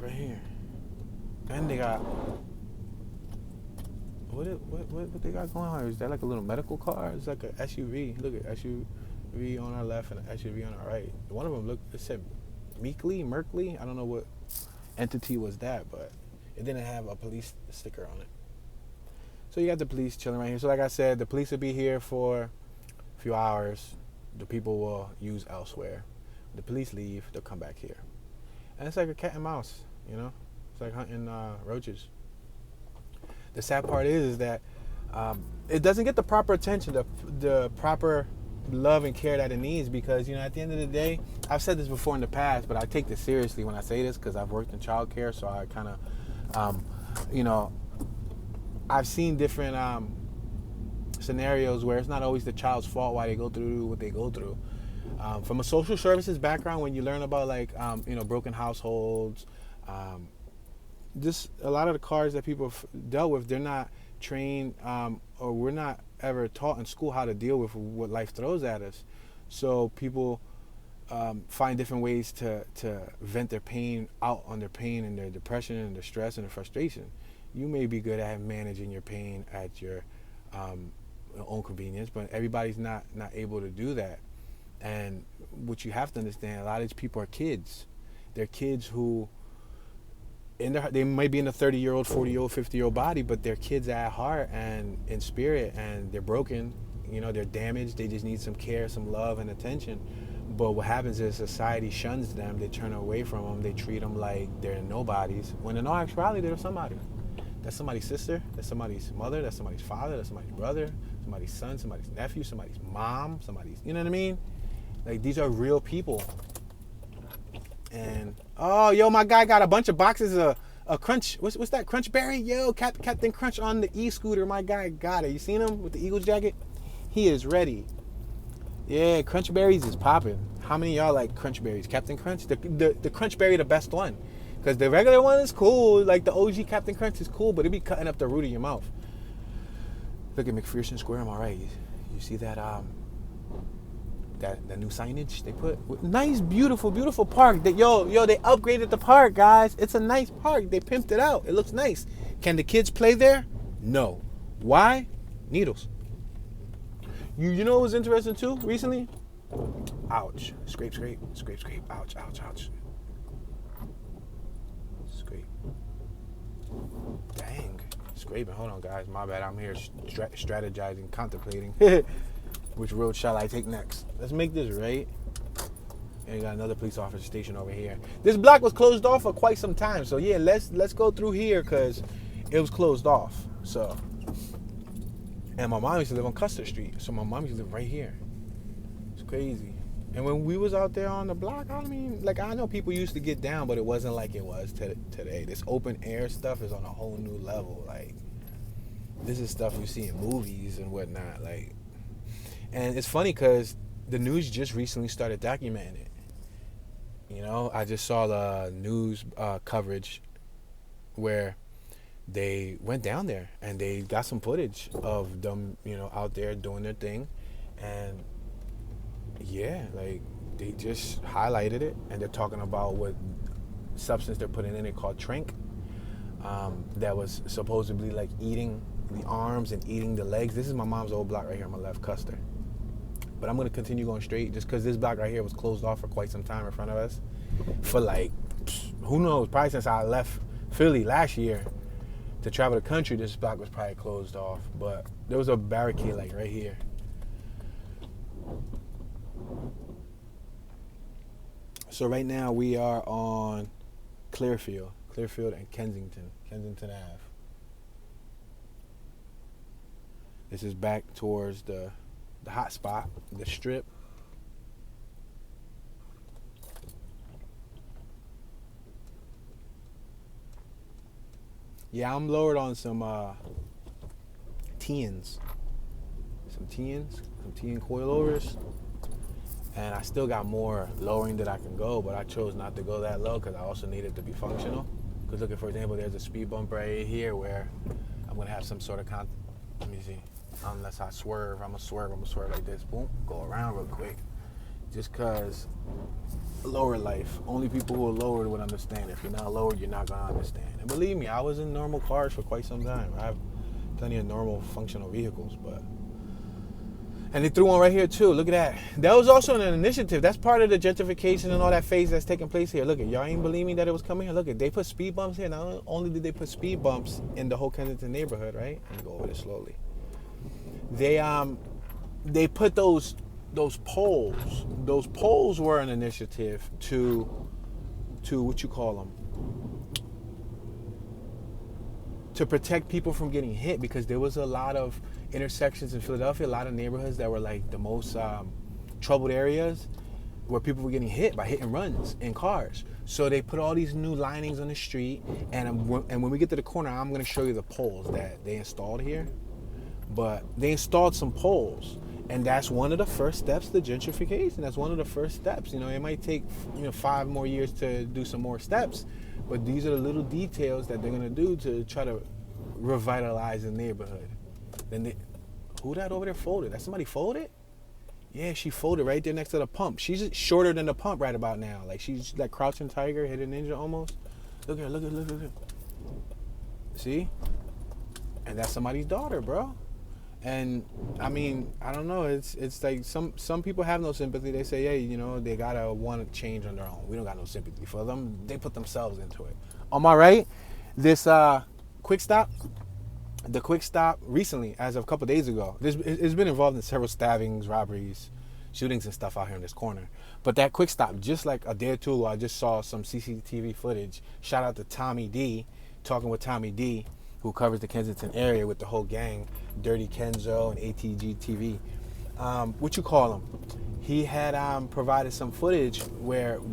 right here. And they got what they got going on? Is that like a little medical car? It's like an SUV. Look at SUV on our left and an SUV on our right. One of them it said Merkley. I don't know what entity was that, but it didn't have a police sticker on it. So you got the police chilling right here. So like I said, the police will be here for a few hours. The people will use elsewhere. The police leave, they'll come back here. And it's like a cat and mouse, you know? It's like hunting roaches. The sad part is that it doesn't get the proper attention, the proper love and care that it needs, because, you know, at the end of the day, I've said this before in the past, but I take this seriously when I say this because I've worked in childcare, so I kind of, you know, I've seen different scenarios where it's not always the child's fault why they go through what they go through. From a social services background, when you learn about like you know, broken households, just a lot of the cards that people have dealt with, they're not trained or we're not ever taught in school how to deal with what life throws at us. So people find different ways to vent their pain out on their pain and their depression and their stress and their frustration. You may be good at managing your pain at your own convenience, but everybody's not able to do that. And what you have to understand, a lot of these people are kids. They're kids who, they might be in a 30-year-old, 40-year-old, 50-year-old body, but they're kids at heart and in spirit, and they're broken. You know, they're damaged. They just need some care, some love, and attention. But what happens is society shuns them. They turn away from them. They treat them like they're nobodies, when in all actuality, they're somebody. That's somebody's sister, that's somebody's mother, that's somebody's father, that's somebody's brother, somebody's son, somebody's nephew, somebody's mom, somebody's, you know what I mean? Like, these are real people. And, oh, yo, my guy got a bunch of boxes of Crunch. What's that, Crunch Berry? Yo, Captain Crunch on the e-scooter. My guy got it. You seen him with the Eagles jacket? He is ready. Yeah, Crunch Berries is popping. How many of y'all like Crunch Berries? Captain Crunch? The Crunch Berry, the best one. Because the regular one is cool. Like, the OG Captain Crunch is cool, but it be cutting up the root of your mouth. Look at Mcpherson Square on my right. You see that that new signage they put? Nice, beautiful, beautiful park. They upgraded the park, guys. It's a nice park. They pimped it out. It looks nice. Can the kids play there? No. Why? Needles. You know what was interesting too recently? Ouch. Scrape, scrape, scrape, scrape. Ouch, ouch, ouch. Scrape. Dang. Scraping. Hold on, guys. My bad. I'm here strategizing, contemplating. Which road shall I take next? Let's make this right. And you got another police officer station over here. This block was closed off for quite some time. So yeah, let's go through here because it was closed off. So, and my mom used to live on Custer Street. So my mom used to live right here. It's crazy. And when we was out there on the block, I mean, like, I know people used to get down, but it wasn't like it was today. This open air stuff is on a whole new level. Like, this is stuff you see in movies and whatnot. Like, and it's funny because the news just recently started documenting it. You know, I just saw the news coverage where they went down there and they got some footage of them, you know, out there doing their thing. And yeah, like, they just highlighted it, and they're talking about what substance they're putting in it called Trink, that was supposedly like eating the arms and eating the legs. This is my mom's old block right here on my left, Custer. But I'm going to continue going straight just because this block right here was closed off for quite some time in front of us. For like, who knows, probably since I left Philly last year to travel the country, this block was probably closed off. But there was a barricade like right here. So right now we are on Clearfield and Kensington Ave. This is back towards the hot spot, the strip. Yeah, I'm lowered on some TNs. Some TN coilovers. And I still got more lowering that I can go, but I chose not to go that low because I also need it to be functional. Because look, for example, there's a speed bump right here where I'm going to have some sort of let me see. Unless I swerve, I'm going to swerve like this. Boom, go around real quick. Just because lower life, only people who are lowered would understand. If you're not lowered, you're not going to understand. And believe me, I was in normal cars for quite some time. I have plenty of normal functional vehicles, but... And they threw one right here too. Look at that. That was also an initiative. That's part of the gentrification and all that phase that's taking place here. Look at y'all ain't believe me that it was coming here. Look at they put speed bumps here. Not only did they put speed bumps in the whole Kensington neighborhood, right? Let me go over this slowly. They put those poles. Those poles were an initiative to what you call them, to protect people from getting hit, because there was a lot of intersections in Philadelphia, a lot of neighborhoods that were like the most troubled areas where people were getting hit by hit and runs in cars. So they put all these new linings on the street, and when we get to the corner, I'm going to show you the poles that they installed here. But they installed some poles, and that's one of the first steps to gentrification. That's one of the first steps. You know, it might take 5 more years to do some more steps, but these are the little details that they're going to do to try to revitalize the neighborhood. Then who that over there folded? That somebody folded? Yeah, she folded right there next to the pump. She's shorter than the pump right about now. Like she's like crouching tiger, hidden ninja almost. Look at her, look at her. See? And that's somebody's daughter, bro. And I mean, I don't know. It's like some people have no sympathy. They say, hey, they gotta want to change on their own. We don't got no sympathy for them. They put themselves into it. Am I right? This quick stop. The quick stop recently, as of a couple days ago, it's been involved in several stabbings, robberies, shootings, and stuff out here in this corner. But that quick stop, just like a day or two ago, I just saw some CCTV footage. Shout out to Tommy D, talking with Tommy D, who covers the Kensington area with the whole gang, Dirty Kenzo and ATG TV. What you call him? He had provided some footage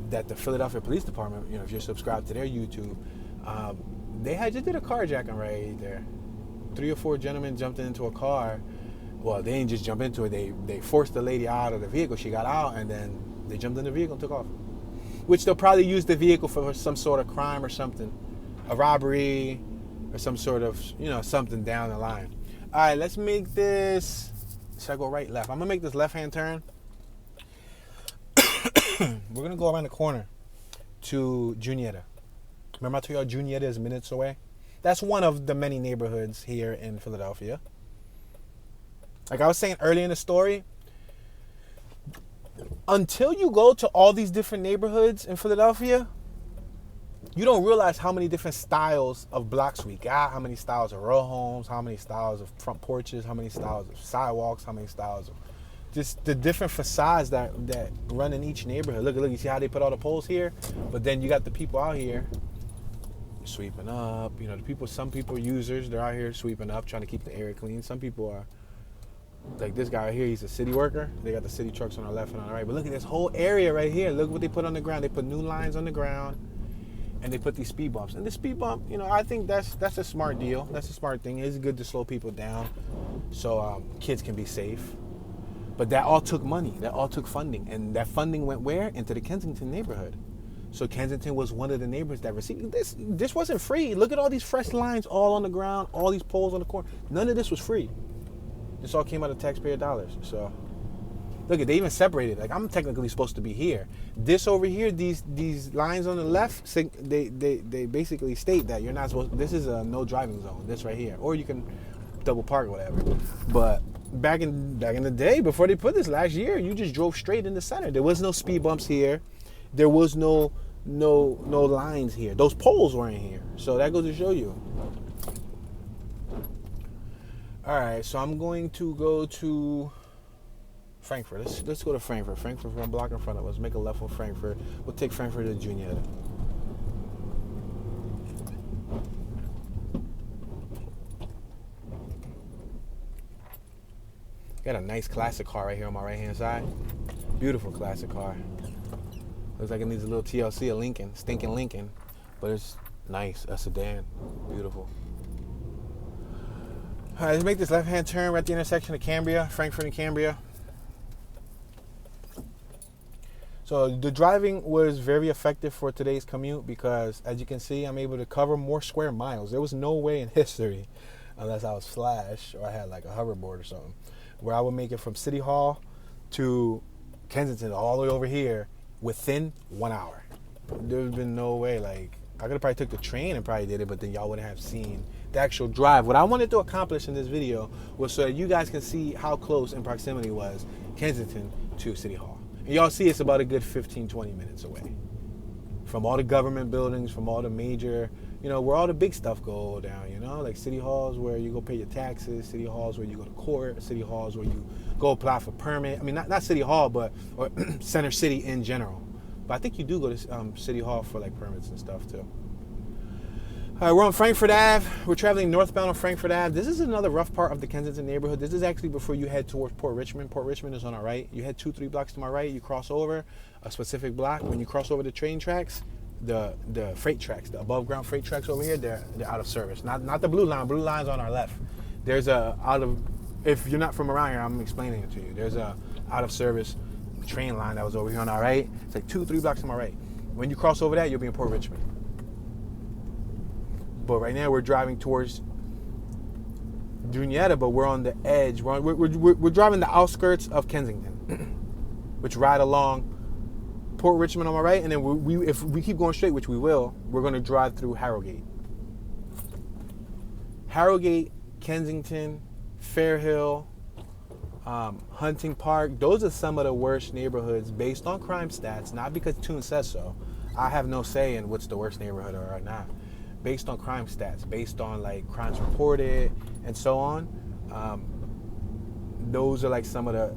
that the Philadelphia Police Department, if you're subscribed to their YouTube, they had just did a carjacking right there. 3 or 4 gentlemen jumped into a car. Well, they didn't just jump into it. They forced the lady out of the vehicle. She got out, and then they jumped in the vehicle and took off. Which they'll probably use the vehicle for some sort of crime or something, a robbery or some sort of something down the line. All right, let's make this. Should I go right, left? I'm gonna make this left-hand turn. We're gonna go around the corner to Juniata. Remember I told y'all Juniata is minutes away? That's one of the many neighborhoods here in Philadelphia. Like I was saying earlier in the story, until you go to all these different neighborhoods in Philadelphia, you don't realize how many different styles of blocks we got, how many styles of row homes, how many styles of front porches, how many styles of sidewalks, how many styles of just the different facades that run in each neighborhood. Look, you see how they put all the poles here? But then you got the people out here sweeping up. Some people users, they're out here sweeping up, trying to keep the area clean. Some people are like this guy right here, he's a city worker. They got the city trucks on our left and on the right. But look at this whole area right here. Look what they put on the ground. They put new lines on the ground, and they put these speed bumps. And the speed bump, I think that's a smart deal. That's a smart thing. It's good to slow people down so kids can be safe. But that all took money. That all took funding. And that funding went where? Into the Kensington neighborhood. So Kensington was one of the neighborhoods that received this. This wasn't free. Look at all these fresh lines all on the ground, all these poles on the corner. None of this was free. This all came out of taxpayer dollars. So look at, they even separated. Like I'm technically supposed to be here. This over here, these lines on the left, they basically state that you're not supposed. This is a no driving zone. This right here, or you can double park or whatever. But back in the day, before they put this last year, you just drove straight in the center. There was no speed bumps here. There was no lines here. Those poles weren't here. So that goes to show you. All right, so I'm going to go to Frankfurt. Let's go to Frankfurt. Frankfurt's one block in front of us. Make a left on Frankfurt. We'll take Frankfurt to Juniata. Got a nice classic car right here on my right-hand side. Beautiful classic car. Looks like it needs a little TLC, a Lincoln, stinking Lincoln, but it's nice, a sedan, beautiful. All right, let's make this left-hand turn. We're at the intersection of Cambria, Frankfurt and Cambria. So the driving was very effective for today's commute because, as you can see, I'm able to cover more square miles. There was no way in history, unless I was Flash or I had like a hoverboard or something, where I would make it from City Hall to Kensington all the way over here within 1 hour. There's been no way. Like, I could have probably took the train and probably did it, but then y'all wouldn't have seen the actual drive. What I wanted to accomplish in this video was so that you guys can see how close in proximity was Kensington to City Hall. And y'all see it's about a good 15, 20 minutes away from all the government buildings, from all the major, where all the big stuff go down, like City Hall's where you go pay your taxes, City Hall's where you go to court, City Hall's where you go apply for permit. I mean, not City Hall, but or Center City in general. But I think you do go to City Hall for like permits and stuff too. All right, we're on Frankfurt Ave. We're traveling northbound on Frankfurt Ave. This is another rough part of the Kensington neighborhood. This is actually before you head towards Port Richmond. Port Richmond is on our right. You head 2-3 blocks to my right. You cross over a specific block. When you cross over the train tracks, the freight tracks, the above ground freight tracks over here, they're out of service. Not the blue line. Blue line's on our left. There's if you're not from around here, I'm explaining it to you. There's a out of service train line that was over here on our right. It's like 2-3 blocks to my right. When you cross over that, you'll be in Port Richmond. But right now we're driving towards Juniata, but we're on the edge. We're driving the outskirts of Kensington, which ride along Port Richmond on my right, and then if we keep going straight, which we will, we're going to drive through Harrogate. Harrogate, Kensington, Fairhill, Hunting Park. Those are some of the worst neighborhoods based on crime stats, not because Toon says so. I have no say in what's the worst neighborhood or not. Based on crime stats, based on like crimes reported and so on, those are like some of the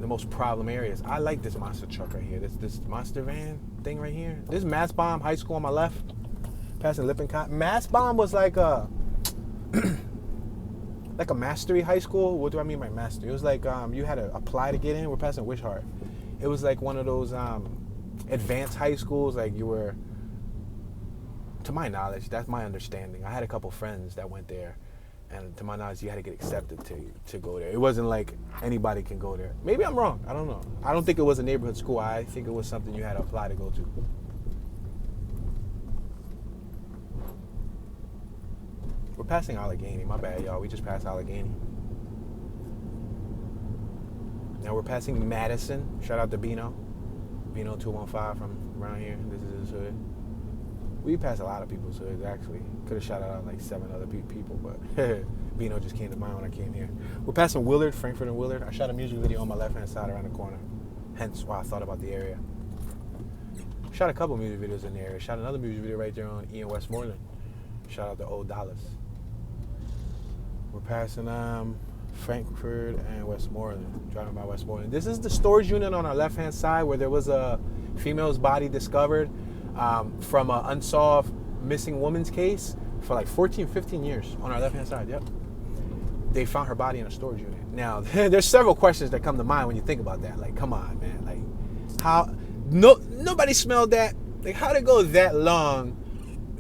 most problem areas. I like this monster truck right here, this monster van thing right here. This Mass Bomb High School on my left, passing Lippincott. Mass Bomb was like a like a mastery high school. What do I mean by mastery? It was like you had to apply to get in. We're passing Wishart. It was like one of those advanced high schools, like you were. To my knowledge, that's my understanding. I had a couple friends that went there, and to my knowledge, you had to get accepted to go there. It wasn't like anybody can go there. Maybe I'm wrong. I don't know. I don't think it was a neighborhood school. I think it was something you had to apply to go to. We're passing Allegheny. My bad, y'all. We just passed Allegheny. Now we're passing Madison. Shout out to Bino. Bino 215 from around here. This is his hood. We passed a lot of people's hoods, actually. Could have shouted out like 7 other people, but Bino just came to mind when I came here. We're passing Willard, Frankfurt and Willard. I shot a music video on my left-hand side around the corner. Hence why I thought about the area. Shot a couple music videos in the area. Shot another music video right there on Ian Westmoreland. Shout out to Old Dallas. We're passing Frankfurt and Westmoreland, driving by Westmoreland. This is the storage unit on our left-hand side where there was a female's body discovered from an unsolved missing woman's case for like 14, 15 years on our left-hand side. Yep. They found her body in a storage unit. Now, there's several questions that come to mind when you think about that. Like, come on, man. Like, how? Nobody smelled that. Like, how'd it go that long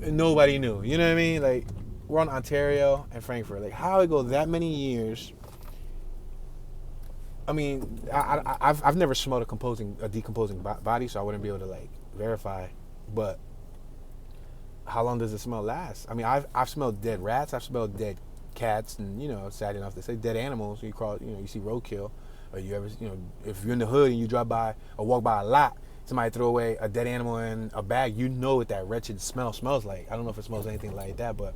and nobody knew? You know what I mean? Like, we're on Ontario and Frankfurt. Like, how'd it go that many years? I mean, I've never smelled a decomposing body, so I wouldn't be able to like verify. But how long does the smell last? I mean, I've smelled dead rats. I've smelled dead cats, and sad enough to say dead animals. You see roadkill, or you ever, if you're in the hood and you drive by or walk by a lot, somebody throw away a dead animal in a bag. You know what that wretched smell smells like. I don't know if it smells anything like that, but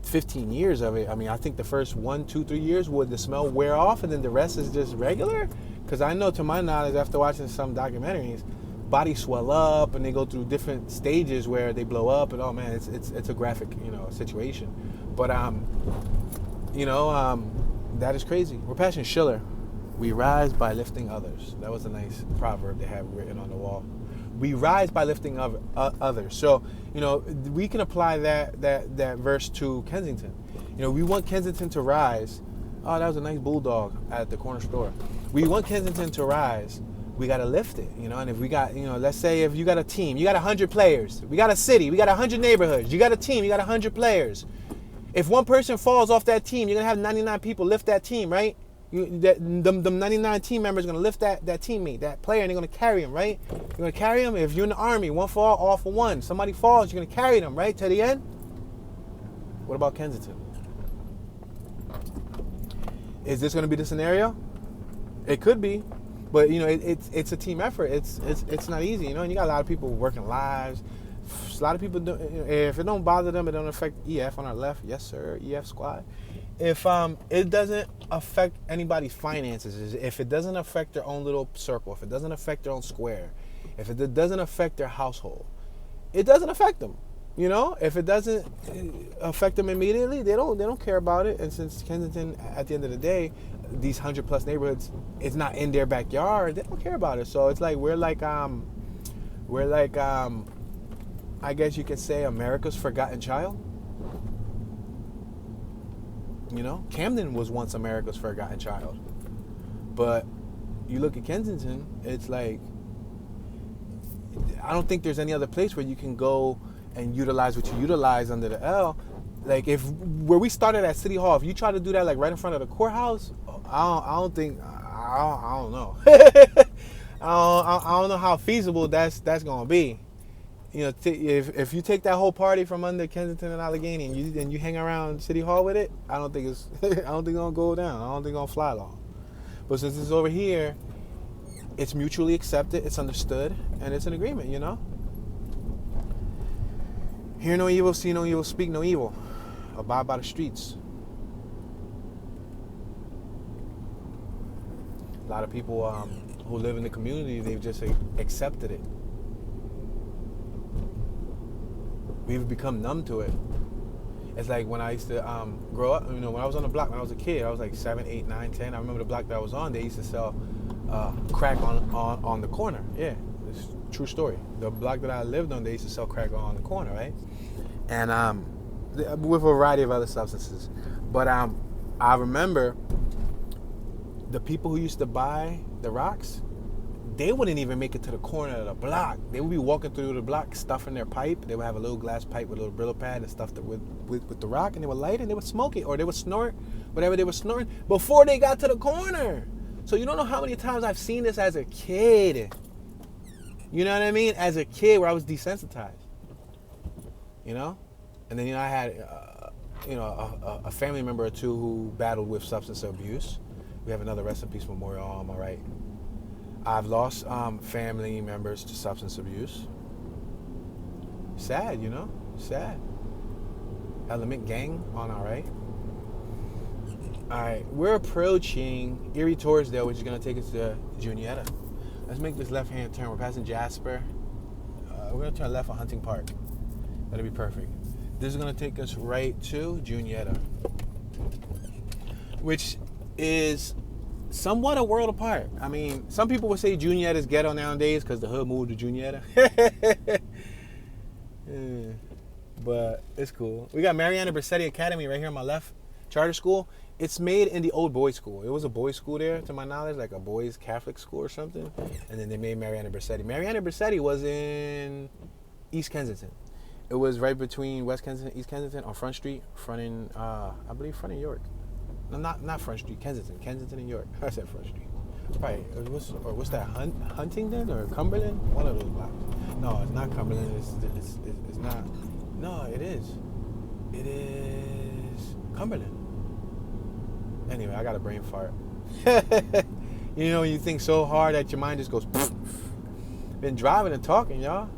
15 years of it. I mean, I think the first 1, 2, 3 years would the smell wear off, and then the rest is just regular. Because I know, to my knowledge, after watching some documentaries, bodies swell up and they go through different stages where they blow up, and oh man, it's a graphic situation. But that is crazy. We're passing Schiller. We rise by lifting others. That was a nice proverb they have written on the wall. We rise by lifting others. So we can apply that verse to Kensington. We want Kensington to rise. Oh, that was a nice bulldog at the corner store. We want Kensington to rise. We got to lift it, and if we got, let's say if you got a team, you got 100 players, we got a city, we got 100 neighborhoods, you got a team, you got 100 players. If one person falls off that team, you're going to have 99 people lift that team, right? Them 99 team members are going to lift that teammate, that player, and they're going to carry him, right? You're going to carry him. If you're in the Army, one for all for one. Somebody falls, you're going to carry them, right, to the end? What about Kensington? Is this going to be the scenario? It could be. But, it's a team effort. It's not easy, and you got a lot of people working lives. A lot of people do. If it don't bother them, it don't affect EF on our left. Yes, sir, EF squad. If it doesn't affect anybody's finances, if it doesn't affect their own little circle, if it doesn't affect their own square, if it doesn't affect their household, it doesn't affect them. If it doesn't affect them immediately, they don't care about it. And since Kensington, at the end of the day, these 100+ neighborhoods, it's not in their backyard, they don't care about it. So it's like we're like I guess you could say America's forgotten child. Camden was once America's forgotten child. But you look at Kensington, it's like, I don't think there's any other place where you can go and utilize what you utilize under the L. Like where we started at City Hall, if you try to do that like right in front of the courthouse, I don't know. I don't know how feasible that's gonna be. If you take that whole party from under Kensington and Allegheny and you hang around City Hall with it, I don't think it's gonna go down. I don't think it's gonna fly long. But since it's over here, it's mutually accepted, it's understood, and it's an agreement. Hear no evil, see no evil, speak no evil. Abide by the streets. A lot of people who live in the community, they've just accepted it. We've become numb to it. It's like when I used to grow up, when I was on the block, when I was a kid, I was like 7, 8, 9, 10. I remember the block that I was on, they used to sell crack on the corner. Yeah, it's a true story. The block that I lived on, they used to sell crack on the corner, right? And with a variety of other substances. But I remember the people who used to buy the rocks, they wouldn't even make it to the corner of the block. They would be walking through the block, stuffing their pipe. They would have a little glass pipe with a little Brillo pad and stuff with the rock, and they would light it and they would smoke it, or they would snort whatever they were snorting before they got to the corner. So you don't know how many times I've seen this as a kid. You know what I mean? As a kid, where I was desensitized. And then I had a family member or two who battled with substance abuse. We have another rest in peace memorial on my right. I've lost family members to substance abuse. Sad, sad. Element gang on our right. All right, we're approaching Erie Torresdale, which is going to take us to Juniata. Let's make this left-hand turn. We're passing Jasper. We're going to turn left on Hunting Park. That'll be perfect. This is going to take us right to Juniata, which is somewhat a world apart. I mean, some people would say Juniata is ghetto nowadays because the hood moved to Juniata. Yeah, but it's cool. We got Marianna Bursetti Academy right here on my left. Charter school. It's made in the old boys' school. It was a boys' school there, to my knowledge, like a boys' Catholic school or something. And then they made Marianna Bursetti. Marianna Bursetti was in East Kensington. It was right between West Kensington, East Kensington, on Front Street, fronting, I believe, fronting York. No, not Front Street, Kensington and York. I said Front Street. Probably, what's that, Huntington or Cumberland? One of those blocks. No, it's not Cumberland. It's not. No, it is. It is Cumberland. Anyway, I got a brain fart. You think so hard that your mind just goes. Been driving and talking, y'all.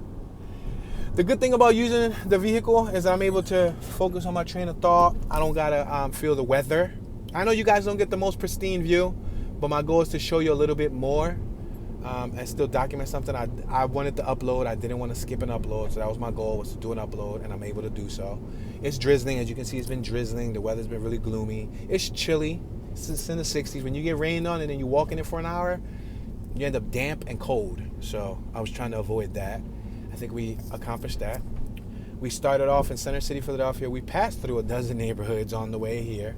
The good thing about using the vehicle is I'm able to focus on my train of thought. I don't gotta feel the weather. I know you guys don't get the most pristine view, but my goal is to show you a little bit more and still document something. I wanted to upload. I didn't want to skip an upload, so that was my goal, was to do an upload, and I'm able to do so. It's drizzling. As you can see, it's been drizzling. The weather's been really gloomy. It's chilly. It's in the 60s. When you get rained on and then you walk in it for an hour, you end up damp and cold. So I was trying to avoid that. I think we accomplished that. We started off in Center City, Philadelphia. We passed through a dozen neighborhoods on the way here.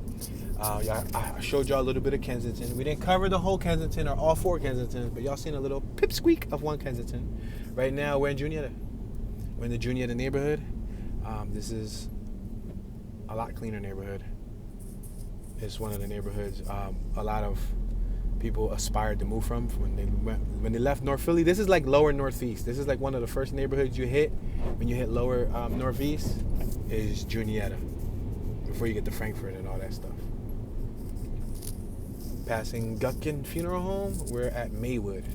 I showed y'all a little bit of Kensington. We didn't cover the whole Kensington or all 4 Kensingtons, but y'all seen a little pipsqueak of one Kensington. Right now, we're in Juniata. We're in the Juniata neighborhood. This is a lot cleaner neighborhood. is one of the neighborhoods a lot of people aspired to move from when they left North Philly. This is like lower northeast. This is like one of the first neighborhoods you hit when you hit lower northeast is Juniata, before you get to Frankfurt and all that stuff. Passing Gutkin Funeral Home, we're at Maywood.